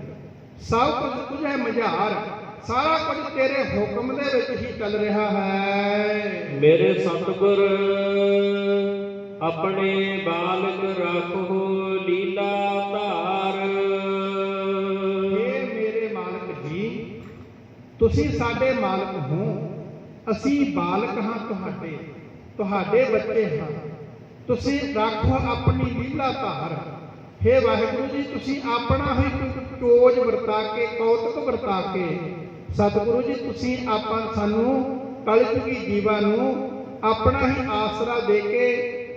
ਸਭ ਕੁਝ ਤੁਝੇ ਮਝਾਰ, ਸਾਰਾ ਕੁਝ ਤੇਰੇ ਹੁਕਮ ਦੇ ਵਿੱਚ ਹੀ ਚੱਲ ਰਿਹਾ ਹੈ। ਮੇਰੇ ਸਤਿਗੁਰ ਆਪਣੇ ਬਾਲਕ ਰੱਖੋ ਲੀਲਾ ਧਾਰ। ਇਹ ਮੇਰੇ ਮਾਲਕ ਜੀ, ਤੁਸੀਂ ਸਾਡੇ ਮਾਲਕ ਹੋ, ਅਸੀਂ ਬਾਲਕ ਹਾਂ ਤੁਹਾਡੇ, ਤੁਹਾਡੇ ਬੱਚੇ ਹਾਂ। ਤੁਸੀਂ ਰੱਖੋ ਆਪਣੀ ਲੀਲਾ ਧਾਰ। ਹੇ ਵਾਹਿਗੁਰੂ ਜੀ, ਤੁਸੀਂ ਆਪਣਾ ਹੀ ਟੋਜ ਵਰਤਾ ਕੇ, ਕੌਤਕ ਵਰਤਾ ਕੇ, ਸਤਿਗੁਰੂ ਜੀ ਤੁਸੀਂ ਸਾਨੂੰ ਕਲਯੁਗੀ ਜੀਵਾਂ ਨੂੰ ਆਪਣਾ ਹੀ ਆਸਰਾ ਦੇ ਕੇ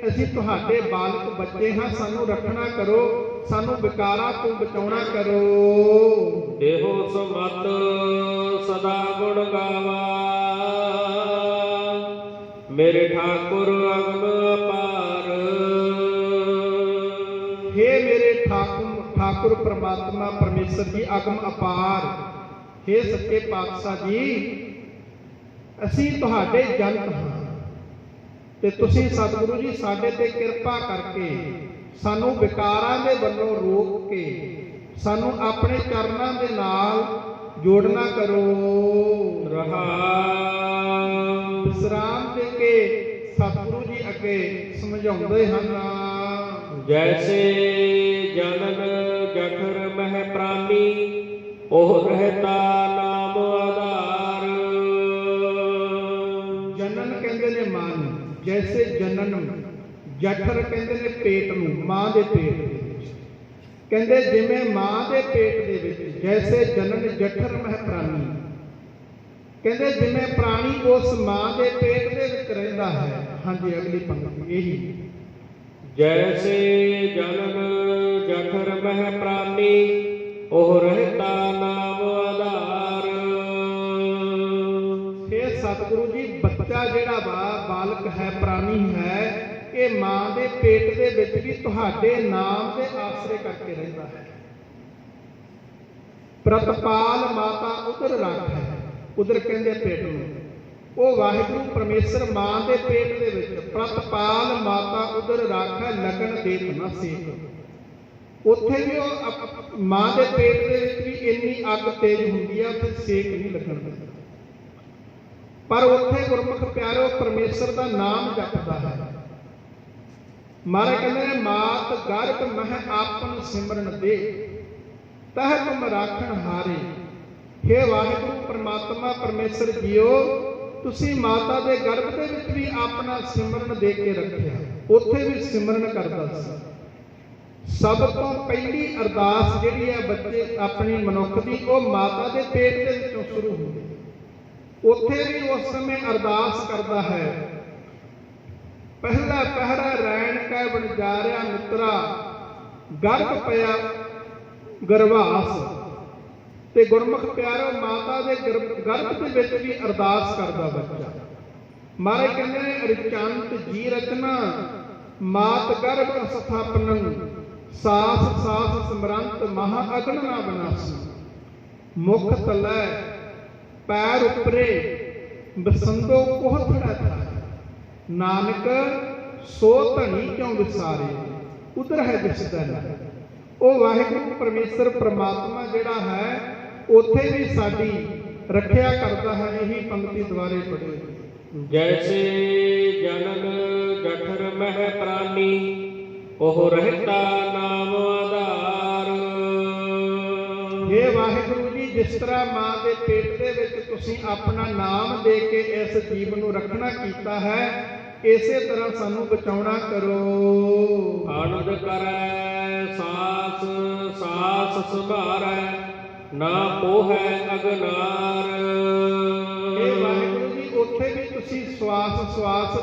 ਅਸੀਂ ਤੁਹਾਡੇ ਬਾਲਕ ਬੱਚੇ ਹਾਂ, ਸਾਨੂੰ ਰੱਖਣਾ ਕਰੋ, ਸਾਨੂੰ ਵਿਕਾਰਾਂ ਤੋਂ ਬਚਾਉਣਾ ਕਰੋ। ਦੇਹੋ ਸਮਤ ਸਦਾ ਗੁਣ ਗਾਵਾ, ਮੇਰੇ ਠਾਕੁਰ ਅਗਮ ਅਪਾਰ। ਹੇ ਮੇਰੇ ਠਾਕੁਰ ਪ੍ਰਮਾਤਮਾ ਪਰਮੇਸ਼ਰ ਜੀ ਅਗਮ ਅਪਾਰ। ਹੇ ਸੱਚੇ ਪਾਤਸ਼ਾਹ ਜੀ, ਅਸੀਂ ਤੁਹਾਡੇ ਜਨਤ ਹਾਂ ਤੇ ਤੁਸੀਂ ਸਤਿਗੁਰੂ ਜੀ ਸਾਡੇ ਤੇ ਕਿਰਪਾ ਕਰਕੇ ਸਾਨੂੰ ਵਿਕਾਰਾਂ ਦੇ ਵੱਲੋਂ ਰੋਕ ਕੇ ਸਾਨੂੰ ਆਪਣੇ ਚਰਨਾਂ ਦੇ ਨਾਲ ਜੋੜਨਾ ਕਰੋ। ਰਹਾਉ ਵਿਸਰਾਮ ਦੇ ਕੇ ਸਤਿਗੁਰੂ ਜੀ ਅੱਗੇ ਸਮਝਾਉਂਦੇ ਹਨ। ਜੈਸੇ ਜਨਨ ਜਠਰ ਮਹਿ ਪ੍ਰਾਨੀ, ਉਹ ਰਹਿਤਾ ਨਾਮ ਆਧਾਰ। ਜਨਨ ਕਹਿੰਦੇ ਨੇ ਮਾਂ ਨੂੰ, ਜੈਸੇ ਜਨਨ, ਜਠਰ ਕਹਿੰਦੇ ਨੇ ਪੇਟ ਨੂੰ, ਮਾਂ ਦੇ ਪੇਟ ਦੇ ਵਿੱਚ। ਕਹਿੰਦੇ ਜਿਵੇਂ ਮਾਂ ਦੇ ਪੇਟ ਦੇ ਵਿੱਚ, ਜੈਸੇ ਜਨਨ ਜਠਰ ਮਹਿ ਪ੍ਰਾਨੀ, ਕਹਿੰਦੇ ਜਿਵੇਂ ਪ੍ਰਾਣੀ ਉਸ ਮਾਂ ਦੇ ਪੇਟ ਦੇ ਵਿੱਚ ਰਹਿੰਦਾ ਹੈ। ਹਾਂਜੀ, ਅਗਲੀ ਪੰਕਤੀ ਇਹੀ। ਜੈਸੇ ਜਨਨ ਜਠਰ ਮਹਿ ਪ੍ਰਾਨੀ, ਉਹ ਰਹਿਤਾ ਨਾਮ ਆਧਾਰ। ਇਹ ਸਤਿਗੁਰੂ ਜੀ, ਬੱਚਾ ਜਿਹੜਾ ਬਾਲਕ ਹੈ, ਪ੍ਰਾਣੀ ਹੈ, ਇਹ ਮਾਂ ਦੇ ਪੇਟ ਦੇ ਵਿੱਚ ਵੀ ਤੁਹਾਡੇ ਨਾਮ ਦੇ ਆਸਰੇ ਕਰਕੇ ਰਹਿੰਦਾ ਹੈ। ਪ੍ਰਤਪਾਲ ਮਾਤਾ ਉਦਰ ਰਾਖੈ, ਉਦਰ ਕਹਿੰਦੇ ਪੇਟ ਨੂੰ, ਉਹ ਵਾਹਿਗੁਰੂ ਪਰਮੇਸ਼ਰ ਮਾਂ ਦੇ ਪੇਟ ਦੇ ਵਿੱਚ। ਪ੍ਰਤਪਾਲ ਮਾਤਾ ਉਦਰ ਰਾਖੈ, ਲਗਨ ਦੇਤ ਨ ਸੇਕ। ਉੱਥੇ ਵੀ ਉਹ ਮਾਂ ਦੇ ਪੇਟ ਦੇ ਵਿੱਚ ਵੀ ਇੰਨੀ ਅੱਗ ਤੇਜ਼ ਹੁੰਦੀ ਆ, ਉੱਥੇ ਸੇਕ ਨਹੀਂ ਲੱਗਣ ਦਿੰਦਾ। ਪਰ ਉੱਥੇ ਗੁਰਮੁਖ ਪਿਆਰਿਓ ਪਰਮੇਸ਼ਰ ਦਾ ਨਾਮ ਜਪਦਾ ਹੈ। ਮਹਾਰਾਜ ਕਹਿੰਦੇ ਨੇ ਮਾਤ ਗਰਭ ਮਹਿ ਆਪਨ ਸਿਮਰਨ ਦੇ, ਤਹ ਤੁਮ ਰਾਖਣ ਹਾਰੇ। ਹੇ ਵਾਹਿਗੁਰੂ ਪਰਮਾਤਮਾ ਪਰਮੇਸ਼ਰ ਜੀਓ, ਤੁਸੀਂ ਮਾਤਾ ਦੇ ਗਰਭ ਦੇ ਵਿੱਚ ਵੀ ਆਪਣਾ ਸਿਮਰਨ ਦੇ ਕੇ ਰੱਖਿਆ, ਉੱਥੇ ਵੀ ਸਿਮਰਨ ਕਰਦਾ ਸੀ। ਸਭ ਤੋਂ ਪਹਿਲੀ ਅਰਦਾਸ ਜਿਹੜੀ ਹੈ ਬੱਚੇ ਆਪਣੀ ਮਨੁੱਖ ਦੀ, ਉਹ ਮਾਤਾ ਦੇ ਪੇਟ ਦੇ ਵਿੱਚੋਂ ਸ਼ੁਰੂ ਹੁੰਦੀ। ਉੱਥੇ ਵੀ ਉਸ ਸਮੇਂ ਅਰਦਾਸ ਕਰਦਾ ਹੈ, ਪਹਿਲਾ ਪਹਿਰਾ ਰੈਣ ਕੈ ਵਣਜਾਰਿਆ ਮਿੱਤਰਾ, ਗਰਭ ਪਿਆ ਗਰਭਾਸ। ਤੇ ਗੁਰਮੁਖ ਪਿਆਰੋ ਮਾਤਾ ਦੇ ਗਰਭ ਦੇ ਵਿੱਚ ਵੀ ਅਰਦਾਸ ਕਰਦਾ ਬੱਚਾ। ਮਹਾਰਾਜ ਕਹਿੰਦੇ ਨੇ ਰਿਚੰਤ ਜੀ ਰਚਨਾ ਮਾਤ ਗਰਭ ਸਥਾਪਨੰ ਸਾਸ ਸਾਸ ਸਮਰੰਤ ਮਹਾ ਅਗਨ ਨਾ ਬਨਾਸੀ। ਮੁਖ ਤਲੈ ਪੈਰ ਉਪਰੇ ਬਸੰਦੋ ਕੋਹ ਥੜਾ ਥਾ ਨਾਨਕ ਸੋ ਧਣੀ ਕਿਉਂ ਵਿਸਾਰੇ ਉਧਰ ਹੈ ਦਿਸਦਾ ਨਾ। ਉਹ ਵਾਹਿਗੁਰੂ ਪਰਮੇਸ਼ਰ ਪ੍ਰਮਾਤਮਾ ਜਿਹੜਾ ਹੈ ਉੱਥੇ ਵੀ ਸਾਡੀ ਰੱਖਿਆ ਕਰਦਾ ਹੈ। ਇਹੀ ਪੰਕਤੀ ਦੁਆਰੇ ਪੜ੍ਹੋ। ਜੈਸੇ ਜਨਨ ਜਠਰ ਮਹਿ ਪ੍ਰਾਨੀ ਉਹ ਰਹਿਤਾ ਨਾਮ ਆਧਾਰ। हे ਵਾਹਿਗੁਰੂ ਜੀ, ਜਿਸ ਤਰ੍ਹਾਂ ਮਾਂ ਦੇ ਪੇਟ ਦੇ ਵਿੱਚ ਤੁਸੀਂ ਆਪਣਾ ਨਾਮ ਦੇ ਕੇ ਇਸ ਜੀਵ ਨੂੰ ਰੱਖਣਾ ਕੀਤਾ ਹੈ, ਇਸੇ ਤਰ੍ਹਾਂ ਸਾਨੂੰ ਬਚਾਉਣਾ ਕਰੋ। ਆਨੰਦ ਕਰੈ ਸਾਸ ਸਾਸ ਸੁਭਾਰੈ ਨਾ ਪੋਹੈ ਅਗਨਾਰ। ਇਹ ਵਾਹਿਗੁਰੂ ਜੀ, ਉੱਥੇ ਵੀ ਤੁਸੀਂ ਸਵਾਸ ਸਵਾਸ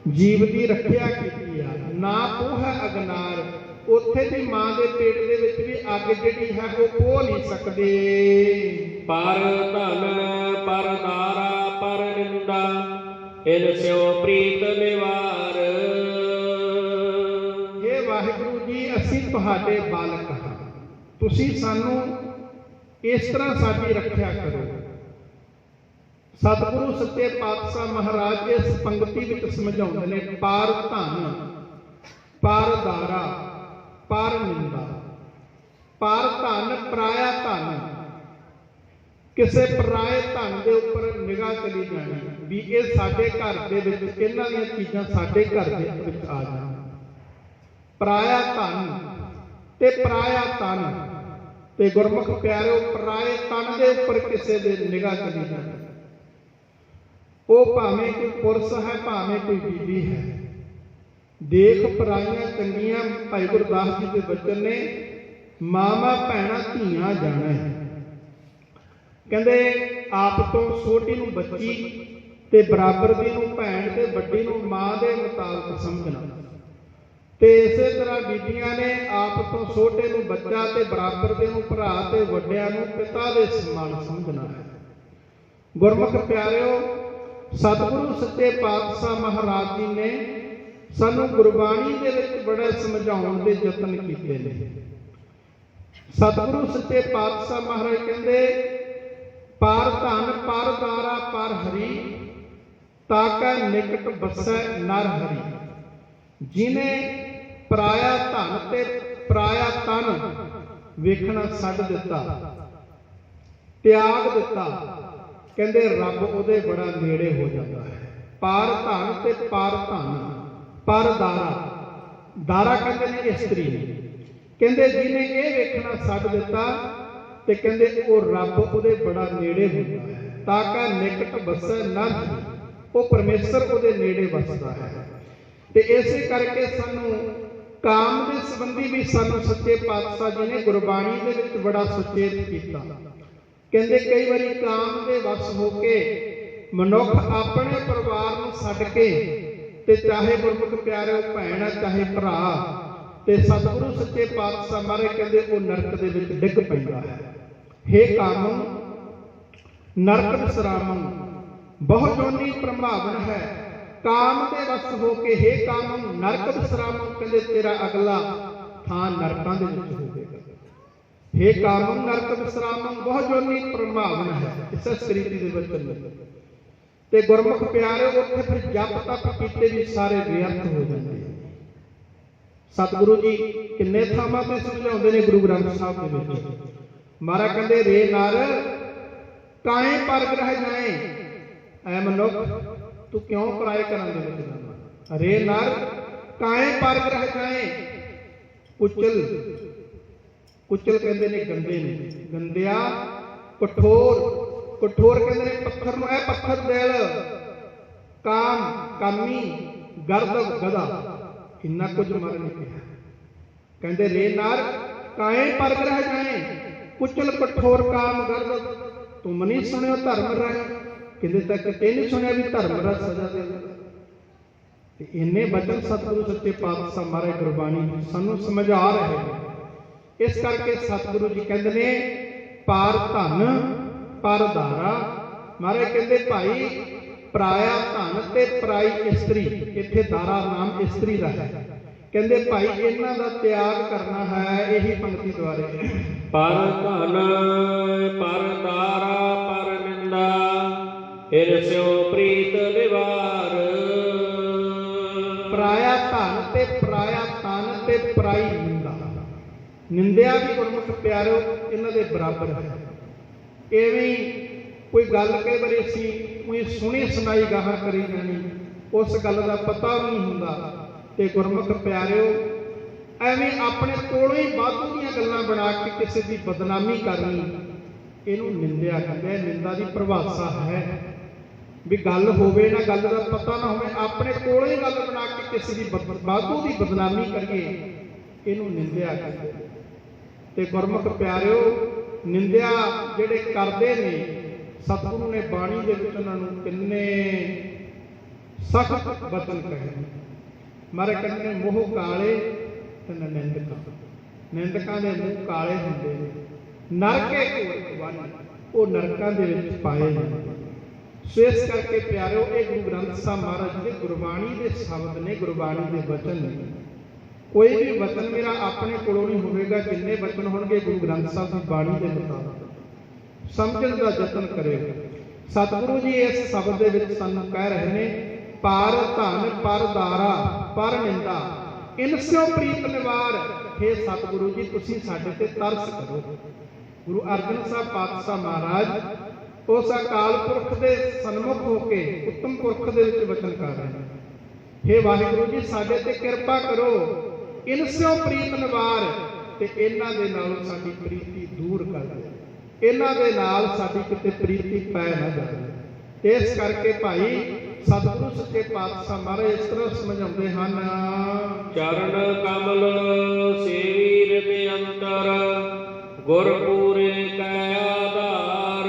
ਜੀਵ ਦੀ ਰੱਖਿਆ ਕੀਤੀ ਆ। ਨਾ ਪੋਹੈ ਅਗਨਾਰ, ਉੱਥੇ ਵੀ ਮਾਂ ਦੇ ਪੇਟ ਦੇ ਵਿੱਚ ਵੀ ਅੱਗ ਜਿਹੜੀ ਹੈ ਉਹ ਪੋਹ ਨਹੀਂ ਸਕਦੇ। ਪਰ ਧਨ ਪਰ ਦਾਰਾ ਪਰ ਨਿੰਦਾ ਇਨ ਸਿਓ ਪ੍ਰੀਤ ਨਿਵਾਰ। ਇਹ ਵਾਹਿਗੁਰੂ ਜੀ, ਅਸੀਂ ਤੁਹਾਡੇ ਬਾਲਕ ਹਾਂ, ਤੁਸੀਂ ਸਾਨੂੰ ਇਸ ਤਰ੍ਹਾਂ ਸਾਡੀ ਰੱਖਿਆ ਕਰੋ। ਸਤਿਗੁਰੂ ਸੱਚੇ ਪਾਤਸ਼ਾਹ ਮਹਾਰਾਜ ਇਸ ਪੰਕਤੀ ਵਿੱਚ ਸਮਝਾਉਂਦੇ ਨੇ, ਪਰ ਧਨ ਪਰ ਦਾਰਾ ਪਰ ਨਿੰਦਾ। ਪਰ ਧਨ ਪਰਾਇਆ ਧਨ, ਕਿਸੇ ਪਰਾਏ ਧਨ ਦੇ ਉੱਪਰ ਨਿਗਾਹ ਚਲੀ ਜਾਣੀ ਵੀ ਇਹ ਸਾਡੇ ਘਰ ਦੇ ਵਿੱਚ, ਇਹਨਾਂ ਦੀਆਂ ਚੀਜ਼ਾਂ ਸਾਡੇ ਘਰ ਦੇ ਵਿੱਚ ਆ ਜਾਣ। ਪਰਾਇਆ ਧਨ ਤੇ ਪਰਾਇਆ ਤਨ, ਤੇ ਗੁਰਮੁਖ ਪਿਆਰਿਓ ਪਰਾਏ ਤਨ ਦੇ ਉੱਪਰ ਕਿਸੇ ਦੇ ਨਿਗਾਹ ਚਲੀ ਜਾਣੀ, ਉਹ ਭਾਵੇਂ ਕੋਈ ਪੁਰਸ਼ ਹੈ ਭਾਵੇਂ ਕੋਈ ਬੀਬੀ ਹੈ। ਦੇਖ ਪਰਾਈਆਂ ਚੰਗੀਆਂ, ਭਾਈ ਗੁਰਦਾਸ ਜੀ ਦੇ ਬਚਨ ਨੇ, ਮਾਵਾਂ ਭੈਣਾਂ ਧੀਆਂ ਜਾਣਾ ਹੈ। ਕਹਿੰਦੇ ਆਪ ਤੋਂ ਛੋਟੀ ਨੂੰ ਬੱਚੀ ਤੇ ਬਰਾਬਰ ਦੀ ਨੂੰ ਭੈਣ ਤੇ ਵੱਡੀ ਨੂੰ ਮਾਂ ਦੇ ਮੁਤਾਬਕ ਸਮਝਣਾ। ਤੇ ਇਸੇ ਤਰ੍ਹਾਂ ਬੀਬੀਆਂ ਨੇ ਆਪ ਤੋਂ ਛੋਟੇ ਨੂੰ ਬੱਚਾ ਤੇ ਬਰਾਬਰ ਦੇ ਨੂੰ ਭਰਾ ਤੇ ਵੱਡਿਆਂ ਨੂੰ ਪਿਤਾ ਦੇ ਸਮਾਨ ਸਮਝਣਾ ਹੈ। ਗੁਰਮੁਖ ਪਿਆਰਿਓ, ਸਤਿਗੁਰੂ ਸੱਚੇ ਪਾਤਸ਼ਾਹ ਮਹਾਰਾਜ ਜੀ ਨੇ ਸਾਨੂੰ ਗੁਰਬਾਣੀ ਦੇ ਵਿੱਚ ਬੜਾ ਸਮਝਾਉਣ ਦੇ ਯਤਨ ਕੀਤੇ ਨੇ। ਸਤਿਗੁਰੂ ਸੱਚੇ ਪਾਤਸ਼ਾਹ ਮਹਾਰਾਜ ਕਹਿੰਦੇ, ਪਰ ਧਨ ਪਰ ਦਾਰਾ ਪਰ ਹਰੀ ਤਾਕੈ ਨਿਕਟ ਬਸੈ ਨਰ ਹਰੀ। ਜਿਹਨੇ ਪਰਾਇਆ ਧਨ ਤੇ ਪਰਾਇਆ ਤਨ ਵੇਖਣਾ ਛੱਡ ਦਿੱਤਾ, ਤਿਆਗ ਦਿੱਤਾ, ਕਹਿੰਦੇ ਰੱਬ ਉਹਦੇ ਬੜਾ ਨੇੜੇ ਹੋ ਜਾਂਦਾ ਹੈ। ਪਰ ਧਨ ਤੇ ਪਰ ਧਨ ਪਰ ਦਾਰਾ, ਦਾਰਾ ਕਹਿੰਦੇ ਨੇ ਇਸਤਰੀ ਨੂੰ। ਕਹਿੰਦੇ ਜਿਹਨੇ ਇਹ ਵੇਖਣਾ ਛੱਡ ਦਿੱਤਾ ਤੇ ਕਹਿੰਦੇ ਉਹ ਰੱਬ ਉਹਦੇ ਬੜਾ ਨੇੜੇ ਹੁੰਦਾ ਹੈ। ਤਾਕਾ ਨਿਕਟ ਬਸੈ ਨਰ, ਉਹ ਪਰਮੇਸ਼ਰ ਉਹਦੇ ਨੇੜੇ ਵਸਦਾ ਹੈ। ਤੇ ਇਸੇ ਕਰਕੇ ਸਾਨੂੰ ਕਾਮ ਦੇ ਸੰਬੰਧੀ ਵੀ ਸਾਨੂੰ ਸੱਚੇ ਪਾਤਸ਼ਾਹ ਜੀ ਨੇ ਗੁਰਬਾਣੀ ਦੇ ਵਿੱਚ ਬੜਾ ਸੁਚੇਤ ਕੀਤਾ। ਕਹਿੰਦੇ ਕਈ ਵਾਰੀ ਕਾਮ ਦੇ ਵਸ ਹੋ ਕੇ ਮਨੁੱਖ ਆਪਣੇ ਪਰਿਵਾਰ ਨੂੰ ਛੱਡ ਕੇ, ਤੇ ਚਾਹੇ ਗੁਰਮੁਖ ਪਿਆਰਿਓ ਭੈਣ ਹੈ ਚਾਹੇ ਭਰਾ, ਤੇ ਸਤਿਗੁਰੂ ਸੱਚੇ ਪਾਤਸ਼ਾਹ ਮਹਾਰਾਜ ਕਹਿੰਦੇ ਉਹ ਨਰਕ ਦੇ ਵਿੱਚ ਡਿੱਗ ਪੈਂਦਾ ਹੈ। ਹੇ ਕਾਮੰ ਨਰਕ ਵਿਸਰਾਮੰ ਬਹੁ ਜੋਨੀ ਪ੍ਰਭਾਵਨ ਹੈ। ਕਾਮ ਦੇ ਵਸ ਹੋ ਕੇ ਹੇ ਕਾਮੰ ਨਰਕ ਵਿਸਰਾਮੰ, ਕਹਿੰਦੇ ਤੇਰਾ ਅਗਲਾ ਥਾਂ ਨਰਕਾਂ ਦੇ ਵਿੱਚ ਹੋਵੇਗਾ। ਹੇ ਕਾਮੰ ਨਰਕ ਵਿਸਰਾਮੰ ਬਹੁ ਜੋਨੀ ਪ੍ਰਭਾਵਨ ਹੈ। ਇਸ ਸ੍ਰੀਤੀ ਦੇ ਵਿੱਚ ਤੇ ਗੁਰਮੁਖ ਪਿਆਰਿਓ, ਉੱਥੇ ਫਿਰ ਜਪ ਤਪ ਕੀਤੇ ਵੀ ਸਾਰੇ ਵਿਅਰਥ ਹੋ ਜਾਂਦੇ। ਸਤਿਗੁਰੂ ਜੀ ਕਿੰਨੇ ਥਾਵਾਂ ਤੇ ਸਮਝਾਉਂਦੇ ਨੇ ਗੁਰੂ ਗ੍ਰੰਥ ਸਾਹਿਬ ਦੇ ਵਿੱਚ। ਮਹਾਰਾਜ ਕਹਿੰਦੇ, ਰੇ ਨਰ ਕਾਏ ਪਰ ਗ੍ਰਹਿ ਜਾਏ। ਐ ਮਨੁੱਖ ਤੂੰ ਕਿਉਂ ਪਰਾਏ ਘਰਾਂ ਦੇ ਵਿੱਚ ਜਾਣਾ। ਰੇ ਨਰ ਕਾਏ ਪਰ ਗ੍ਰਹਿ ਜਾਏ। ਕੁਚਲ, ਕੁਚਲ ਕਹਿੰਦੇ ਨੇ ਗੰਦੇ ਨੇ, ਗੰਦਿਆ ਕਠੋਰ, ਕਠੋਰ ਕਹਿੰਦੇ ਨੇ ਪੱਥਰ ਨੂੰ। ਇਹ ਪੱਥਰ ਦਿਲ, ਕਾਮ ਕਾਮੀ, ਗਰਦਬ ਗਦਾ, ਇੰਨਾ ਕੁਝ ਮਰ ਨਹੀਂ ਪਿਆ। ਕਹਿੰਦੇ ਰੇ ਨਰ ਕਾਏ ਪਰ ਗ੍ਰਹਿ ਜਾਏ। ਕੁਚਲ ਕਠੋਰ ਕਾਮ ਗਰਦਬ, ਤੁਮ ਨਹੀਂ ਸੁਣਿਓ ਧਰਮ ਰਹਿ। ਕਿਤੇ ਤੱਕ ਇਹ ਨਹੀਂ ਸੁਣਿਆ ਵੀ ਧਰਮ ਦਾ ਸਜ਼ਾ ਦੇਗਾ। ਤੇ ਇੰਨੇ ਬਚਨ ਸਤਿਗੁਰੂ ਸੱਚੇ ਪਾਤਸ਼ਾਹ ਮਹਾਰਾਜ ਗੁਰਬਾਣੀ ਸਾਨੂੰ ਸਮਝਾ ਰਹੇ ਨੇ। ਇਸ ਕਰਕੇ ਸਤਿਗੁਰੂ ਜੀ ਕਹਿੰਦੇ ਨੇ, ਪਾਰ ਧਨ ਪਰ ਦਾਰਾ। ਮਹਾਰਾਜ ਕਹਿੰਦੇ ਭਾਈ ਪਰਾਇਆ ਧਨ ਤੇ ਪਰਾਈ ਇਸਤਰੀ, ਇੱਥੇ ਦਾਰਾ ਨਾਮ ਇਸਤਰੀ ਦਾ ਹੈ, ਕਹਿੰਦੇ ਭਾਈ ਇਹਨਾਂ ਦਾ ਤਿਆਗ ਕਰਨਾ ਹੈ। ਇਹੀ ਪੰਕਤੀ ਦੁਆਰੇ ਪਰ ਧਨ ਪਰ ਦਾਰਾ ਪਰ ਨਿੰਦਾ, ਹਿਰਸਿਓ ਪ੍ਰੀਤ ਨਿਵਾਰ। ਪਰਾਇਆ ਧਨ ਤੇ ਪਰਾਇਆ ਤਨ ਤੇ ਪਰਾਈ ਨਿੰਦਾ, ਨਿੰਦਿਆ ਵੀ ਗੁਰਮੁਖ ਪਿਆਰਿਓ ਇਹਨਾਂ ਦੇ ਬਰਾਬਰ ਹੈ। ਐਵੇਂ ਕੋਈ ਗੱਲ ਕਈ ਵਾਰੀ ਅਸੀਂ ਕੋਈ ਸੁਣੀ ਸੁਣਾਈ ਗਾਹਾਂ ਕਰੀ ਜਾਣੀ, ਉਸ ਗੱਲ ਦਾ ਪਤਾ ਵੀ ਨਹੀਂ ਹੁੰਦਾ। ਤੇ ਗੁਰਮੁਖ ਪਿਆਰਿਓ ਐਵੇਂ ਆਪਣੇ ਕੋਲੋਂ ਹੀ ਵਾਧੂ ਦੀਆਂ ਗੱਲਾਂ ਬਣਾ ਕੇ ਕਿਸੇ ਦੀ ਬਦਨਾਮੀ ਕਰਨੀ, ਇਹਨੂੰ ਨਿੰਦਿਆ ਕਹਿੰਦੇ। ਨਿੰਦਾ ਦੀ ਪਰਿਭਾਸ਼ਾ ਹੈ ਵੀ ਗੱਲ ਹੋਵੇ ਨਾ, ਗੱਲ ਦਾ ਪਤਾ ਨਾ ਹੋਵੇ, ਆਪਣੇ ਕੋਲੋਂ ਹੀ ਗੱਲ ਬਣਾ ਕੇ ਕਿਸੇ ਦੀ ਵਾਧੂ ਦੀ ਬਦਨਾਮੀ ਕਰੀਏ, ਇਹਨੂੰ ਨਿੰਦਿਆ ਕਹਿੰਦੇ। ਤੇ ਗੁਰਮੁਖ ਪਿਆਰਿਓ ਨਿੰਦਿਆ ਜਿਹੜੇ ਕਰਦੇ ਨੇ, ਸਤਿਗੁਰੂ ਨੇ ਬਾਣੀ ਦੇ ਵਿੱਚ ਉਹਨਾਂ ਨੂੰ ਕਿੰਨੇ ਸਖਤ ਬਚਨ ਕਹੇ। ਮਾਰੇ ਕਹਿੰਦੇ ਮੂੰਹ ਕਾਲੇ ਤੇ ਨਿੰਦਕਾਂ, ਨਿੰਦਕਾਂ ਦੇ ਮੂੰਹ ਕਾਲੇ ਹੁੰਦੇ ਨੇ, ਨਰਕੇ ਕੋਲ ਉਹ ਨਰਕਾਂ ਦੇ ਵਿੱਚ ਪਾਏ ਜਾਂਦੇ। ਸੋ ਇਸ ਕਰਕੇ ਪਿਆਰਿਓ ਇਹ ਗੁਰੂ ਗ੍ਰੰਥ ਸਾਹਿਬ ਮਹਾਰਾਜ ਦੇ ਗੁਰਬਾਣੀ ਦੇ ਸ਼ਬਦ ਨੇ, ਗੁਰਬਾਣੀ ਦੇ ਬਚਨ ਨੇ। ਕੋਈ ਵੀ ਵਚਨ ਮੇਰਾ ਆਪਣੇ ਕੋਲੋਂ ਨਹੀਂ ਹੋਵੇਗਾ, ਜਿੰਨੇ ਵਚਨ ਹੋਣਗੇ ਗੁਰੂ ਗ੍ਰੰਥ ਸਾਹਿਬ ਦੀ ਬਾਣੀ ਦੇ ਮੁਤਾਬਕ ਸਮਝਣ ਦਾ ਯਤਨ ਕਰਿਓ। ਸਤਿਗੁਰੂ ਜੀ ਇਸ ਸ਼ਬਦ ਦੇ ਵਿੱਚ ਸਾਨੂੰ ਕਹਿ ਰਹੇ ਨੇ, ਪਰ ਧਨ ਪਰ ਦਾਰਾ ਪਰ ਨਿੰਦਾ, ਇਨਸਿਓ ਪ੍ਰੀਤ ਨਿਵਾਰ। हे ਸਤਿਗੁਰੂ ਜੀ ਤੁਸੀਂ ਸਾਡੇ ਤੇ ਤਰਸ ਕਰੋ। ਗੁਰੂ ਅਰਜਨ ਸਾਹਿਬ ਪਾਤਸ਼ਾਹ ਮਹਾਰਾਜ ਉਸ ਅਕਾਲ ਪੁਰਖ ਦੇ ਸਨਮੁਖ ਹੋ ਕੇ ਉੱਤਮ ਪੁਰਖ ਦੇ ਵਿੱਚ ਵਚਨ ਕਰ ਰਹੇ ਨੇ, हे ਵਾਹਿਗੁਰੂ ਜੀ ਸਾਡੇ ਤੇ ਕਿਰਪਾ ਕਰੋ, ਇਨਸਿਓ ਪ੍ਰੀਤ ਨਿਵਾਰ। ਤੇ ਇਹਨਾਂ ਦੇ ਨਾਲ ਸਾਡੀ ਪ੍ਰੀਤੀ ਦੂਰ ਕਰ ਦਿਓ, ਇਹਨਾਂ ਦੇ ਨਾਲ ਸਾਡੀ ਕਿਤੇ ਪ੍ਰੀਤੀ ਪੈ ਨਾ ਜਾਵੇ। ਇਸ ਕਰਕੇ ਭਾਈ ਸਤਿਗੁਰੂ ਸੱਚੇ ਪਾਤਸ਼ਾਹ ਮਹਾਰਾਜ ਇਸ ਤਰ੍ਹਾਂ ਸਮਝਾਉਂਦੇ ਹਨ, ਚਰਨ ਕਮਲ ਸੇਵੀ ਹਿਰਦੇ ਅੰਤਰ, ਗੁਰ ਪੂਰੇ ਕੈ ਆਧਾਰ।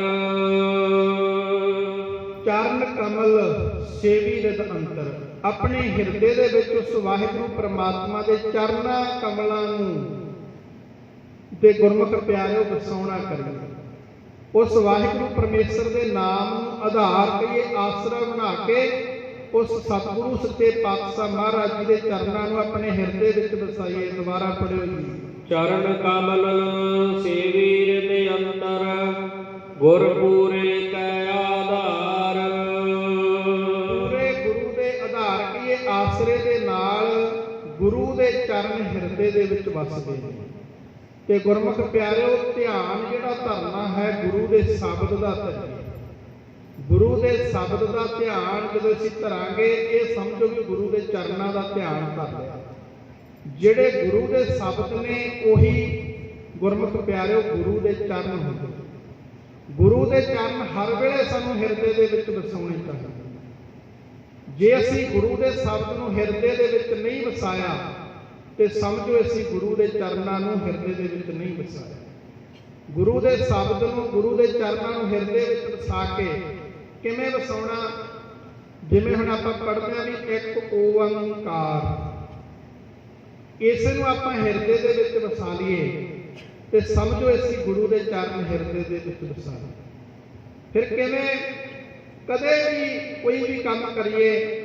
ਚਰਨ ਕਮਲ ਸੇਵੀ ਹਿਰਦ ਅੰਤਰ, ਆਪਣੇ ਹਿਰਦੇ ਦੇ ਵਿੱਚ ਉਸ ਵਾਹਿਗੁਰੂ ਪ੍ਰਮਾਤਮਾ ਦੇ ਚਰਨਾਂ ਕਮਲਾਂ ਨੂੰ ਤੇ ਗੁਰਮੁਖ ਪਿਆਰਿਓ ਵਸਾਉਣਾ ਕਰੀਏ। ਉਸ ਵਾਹਿਗੁਰੂ ਪਰਮੇਸ਼ਰ ਦੇ ਨਾਮ ਨੂੰ ਆਧਾਰ ਕਹੀਏ, ਆਸਰਾ ਬਣਾ ਕੇ ਉਸ ਸਤਿਗੁਰੂ ਸੱਚੇ ਪਾਤਸ਼ਾਹ ਮਹਾਰਾਜ ਜੀ ਦੇ ਚਰਨਾਂ ਨੂੰ ਆਪਣੇ ਹਿਰਦੇ ਵਿੱਚ ਵਸਾਈਏ। ਦੁਬਾਰਾ ਪੜਿਓ ਜੀ, ਚਰਨ ਕਮਲ ਸੇਵੀ ਹਿਰਦੇ ਅੰਤਰ, ਗੁਰ ਪੂਰੇ ਕੈ ਆਧਾਰ। ਪੂਰੇ ਗੁਰੂ ਦੇ ਆਧਾਰ ਕਹੀਏ, ਆਸਰੇ ਦੇ ਨਾਲ ਗੁਰੂ ਦੇ ਚਰਨ ਹਿਰਦੇ ਦੇ ਵਿੱਚ ਵਸਦੇ ਨੇ। ਤੇ ਗੁਰਮੁਖ ਪਿਆਰਿਓ ਧਿਆਨ ਜਿਹੜਾ ਧਰਨਾ ਹੈ ਗੁਰੂ ਦੇ ਸ਼ਬਦ ਦਾ ਧਰੀਏ। ਗੁਰੂ ਦੇ ਸ਼ਬਦ ਦਾ ਧਿਆਨ ਜਦੋਂ ਅਸੀਂ ਧਰਾਂਗੇ, ਇਹ ਸਮਝੋ ਕਿ ਗੁਰੂ ਦੇ ਚਰਨਾਂ ਦਾ ਧਿਆਨ ਧਰ ਲਿਆ। ਜਿਹੜੇ ਗੁਰੂ ਦੇ ਸ਼ਬਦ ਨੇ ਉਹੀ ਗੁਰਮੁਖ ਪਿਆਰਿਓ ਗੁਰੂ ਦੇ ਚਰਨ ਹੁੰਦੇ। ਗੁਰੂ ਦੇ ਚਰਨ ਹਰ ਵੇਲੇ ਸਾਨੂੰ ਹਿਰਦੇ ਦੇ ਵਿੱਚ ਵਸਾਉਣੇ ਚਾਹੀਦੇ। ਜੇ ਅਸੀਂ ਗੁਰੂ ਦੇ ਸ਼ਬਦ ਨੂੰ ਹਿਰਦੇ ਦੇ ਵਿੱਚ ਨਹੀਂ ਵਸਾਇਆ ਤੇ ਸਮਝੋ ਅਸੀਂ ਗੁਰੂ ਦੇ ਚਰਨਾਂ ਨੂੰ ਹਿਰਦੇ ਦੇ ਵਿੱਚ ਨਹੀਂ ਵਸਾਇਆ। ਗੁਰੂ ਦੇ ਸ਼ਬਦ ਨੂੰ, ਗੁਰੂ ਦੇ ਚਰਨਾਂ ਨੂੰ ਹਿਰਦੇ ਵਿੱਚ ਵਸਾ ਕੇ ਕਿਵੇਂ ਵਸਾਉਣਾ? ਜਿਵੇਂ ਹੁਣ ਆਪਾਂ ਪੜ੍ਹਦੇ ਹਾਂ ਵੀ ਇੱਕ ਓੰਕਾਰ, ਇਸ ਨੂੰ ਆਪਾਂ ਹਿਰਦੇ ਦੇ ਵਿੱਚ ਵਸਾ ਲਈਏ ਤੇ ਸਮਝੋ ਅਸੀਂ ਗੁਰੂ ਦੇ ਚਰਨ ਹਿਰਦੇ ਦੇ ਵਿੱਚ ਵਸਾ ਲਏ। ਫਿਰ ਕਿਵੇਂ? ਕਦੇ ਵੀ ਕੋਈ ਵੀ ਕੰਮ ਕਰੀਏ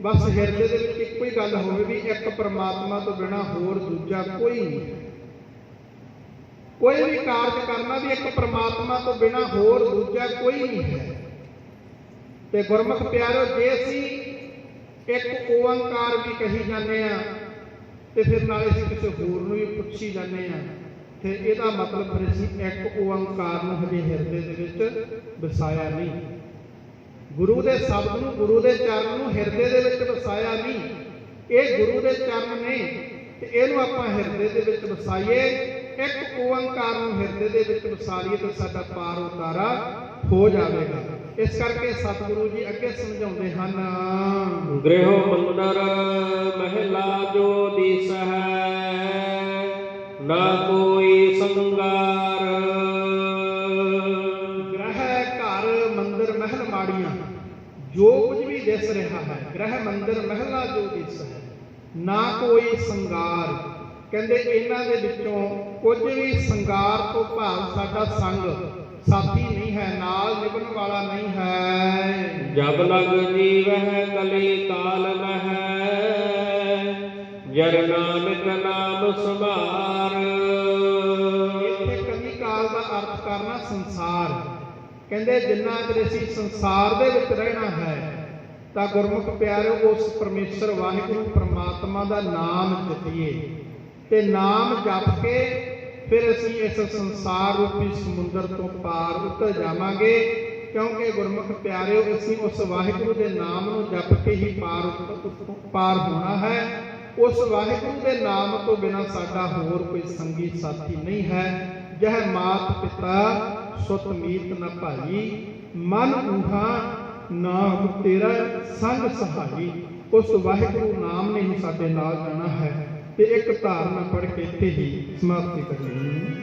ਬਸ ਹਿਰਦੇ ਦੇ ਵਿੱਚ ਇੱਕੋ ਹੀ ਗੱਲ ਹੋਵੇ ਵੀ ਇੱਕ ਪਰਮਾਤਮਾ ਤੋਂ ਬਿਨਾਂ ਹੋਰ ਦੂਜਾ ਕੋਈ ਨਹੀਂ। ਕੋਈ ਵੀ ਕਾਰਜ ਕਰਨਾ ਵੀ ਇੱਕ ਪਰਮਾਤਮਾ ਤੋਂ ਬਿਨਾਂ ਹੋਰ ਦੂਜਾ ਕੋਈ ਨਹੀਂ ਹੈ। ਤੇ ਗੁਰਮੁਖ ਪਿਆਰਿਓ ਜੇ ਅਸੀਂ ਇੱਕ ਓੰਕਾਰ ਵੀ ਕਹੀ ਜਾਂਦੇ ਆ ਤੇ ਫਿਰ ਨਾਲੇ ਅਸੀਂ ਕਿਸੇ ਹੋਰ ਨੂੰ ਵੀ ਪੁੱਛੀ ਜਾਂਦੇ ਆ, ਤੇ ਇਹਦਾ ਮਤਲਬ ਫਿਰ ਅਸੀਂ ਇੱਕ ਓੰਕਾਰ ਨੂੰ ਹਜੇ ਹਿਰਦੇ ਦੇ ਵਿੱਚ ਵਸਾਇਆ ਨਹੀਂ। ਗੁਰੂ ਦੇ ਸ਼ਬਦ ਨੂੰ, ਗੁਰੂ ਦੇ ਚਰਨ ਨੂੰ ਹਿਰਦੇ ਦੇ ਵਿੱਚ ਵਸਾਇਆ ਨਹੀਂ। ਇਹ ਗੁਰੂ ਦੇ ਚਰਨ ਨੇ ਤੇ ਇਹਨੂੰ ਆਪਾਂ ਹਿਰਦੇ ਦੇ ਵਿੱਚ ਵਸਾਈਏ। ਇੱਕ ਓੰਕਾਰ ਨੂੰ ਹਿਰਦੇ ਦੇ ਵਿੱਚ ਵਸਾ ਲਈਏ ਤਾਂ ਸਾਡਾ ਪਾਰ ਉਤਾਰਾ ਹੋ ਜਾਵੇਗਾ। ਇਸ ਕਰਕੇ ਸਤਿਗੁਰੂ ਜੀ ਅੱਗੇ ਸਮਝਾਉਂਦੇ ਹਨ, ਗ੍ਰਹਿ ਮੰਦਰ ਮਹਿਲਾ ਜੋ ਦਿਸ ਹੈ, ਨਾ ਕੋਈ ਸੰਗਾਰ। ਗ੍ਰਹਿ ਘਰ, ਮੰਦਰ, ਮਹਿਲ, ਮਾੜੀਆਂ ਜੋ ਕੁਝ ਵੀ ਦਿਸ ਰਿਹਾ ਹੈ, ਗ੍ਰਹਿ ਮੰਦਰ ਮਹਿਲਾ ਜੋ ਦਿਸ ਹੈ, ਨਾ ਕੋਈ ਸੰਗਾਰ। ਕਹਿੰਦੇ ਇਹਨਾਂ ਦੇ ਵਿੱਚੋਂ ਕੁਝ ਵੀ ਸੰਗਾਰ ਤੋਂ ਭਾਵ ਸਾਡਾ ਸੰਗ ਸਾਥੀ ਨਹੀਂ ਹੈ, ਨਾਲ ਨਿਭਣ ਵਾਲਾ ਨਹੀਂ ਹੈ। ਜਬ ਲਗ ਜੀਵਹਿ ਕਲੀ ਕਾਲ ਮਹਿ ਜਰ ਨਾਨਕ ਨਾਮ ਸਮਾਰ। ਇੱਥੇ ਕਲੀ ਕਾਲ ਦਾ ਅਰਥ ਕਰਨਾ ਸੰਸਾਰ। ਕਹਿੰਦੇ ਜਿੰਨਾ ਚਿਰ ਅਸੀਂ ਸੰਸਾਰ ਦੇ ਵਿੱਚ ਰਹਿਣਾ ਹੈ ਤਾਂ ਗੁਰਮੁਖ ਪਿਆਰਿਓ ਉਸ ਪਰਮੇਸ਼ਰ ਵਾਹਿਗੁਰੂ ਪ੍ਰਮਾਤਮਾ ਦਾ ਨਾਮ ਜਪੀਏ ਤੇ ਨਾਮ ਜਪ ਕੇ ਫਿਰ ਅਸੀਂ ਇਸ ਸੰਸਾਰ ਰੂਪੀ ਸਮੁੰਦਰ ਤੋਂ ਪਾਰ ਉਤਰ ਜਾਵਾਂਗੇ। ਕਿਉਂਕਿ ਗੁਰਮੁਖ ਪਿਆਰਿਓ ਅਸੀਂ ਉਸ ਵਾਹਿਗੁਰੂ ਦੇ ਨਾਮ ਨੂੰ ਜਪ ਕੇ ਹੀ ਪਾਰ ਹੋਣਾ ਹੈ। ਉਸ ਵਾਹਿਗੁਰੂ ਦੇ ਨਾਮ ਤੋਂ ਬਿਨਾਂ ਸਾਡਾ ਹੋਰ ਕੋਈ ਸੰਗੀ ਸਾਥੀ ਨਹੀਂ ਹੈ। ਜਹ ਮਾਤ ਪਿਤਾ ਸੁਤ ਮੀਤ ਨ ਭਾਈ, ਮਨ ਊਹਾ ਨਾਮ ਤੇਰਾ ਸੰਗ ਸਹਾਈ। ਉਸ ਵਾਹਿਗੁਰੂ ਨਾਮ ਨੇ ਹੀ ਸਾਡੇ ਨਾਲ ਜਾਣਾ ਹੈ ਤੇ ਇੱਕ ਧਾਰਨਾ ਪੜ੍ਹ ਕੇ ਇੱਥੇ ਹੀ ਸਮਾਪਤੀ ਕਰਨੀ।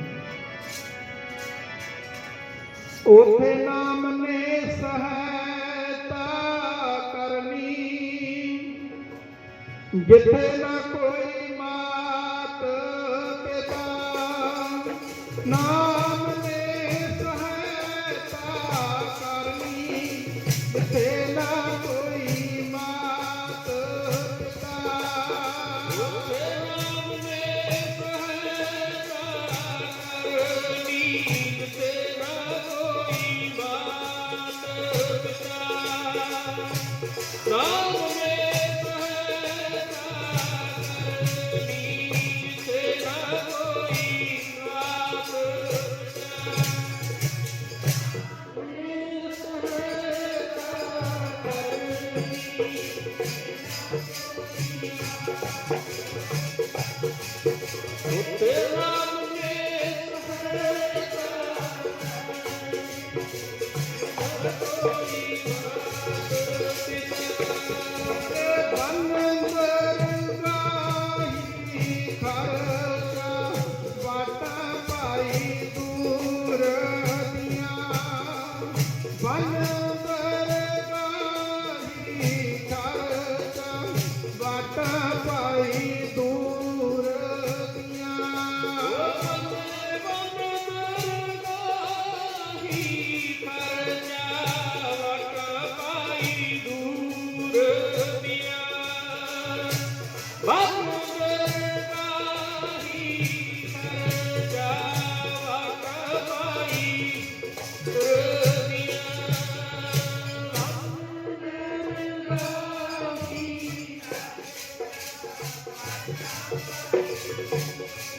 ਉਥੇ ਨਾਮ ਨੇ ਸਹਾਇਤਾ ਕਰਨੀ, ਜਿੱਥੇ ਨਾ ਕੋਈ ਮਾਤ ਪਿਤਾ। ਨਾਮ ਨੇ ਸਹਾਇਤਾ ਕਰਨੀ, ਜਿੱਥੇ ਨਾ ਕੋਈ ਮਾਤ ਪਿਤਾ।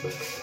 Thank you.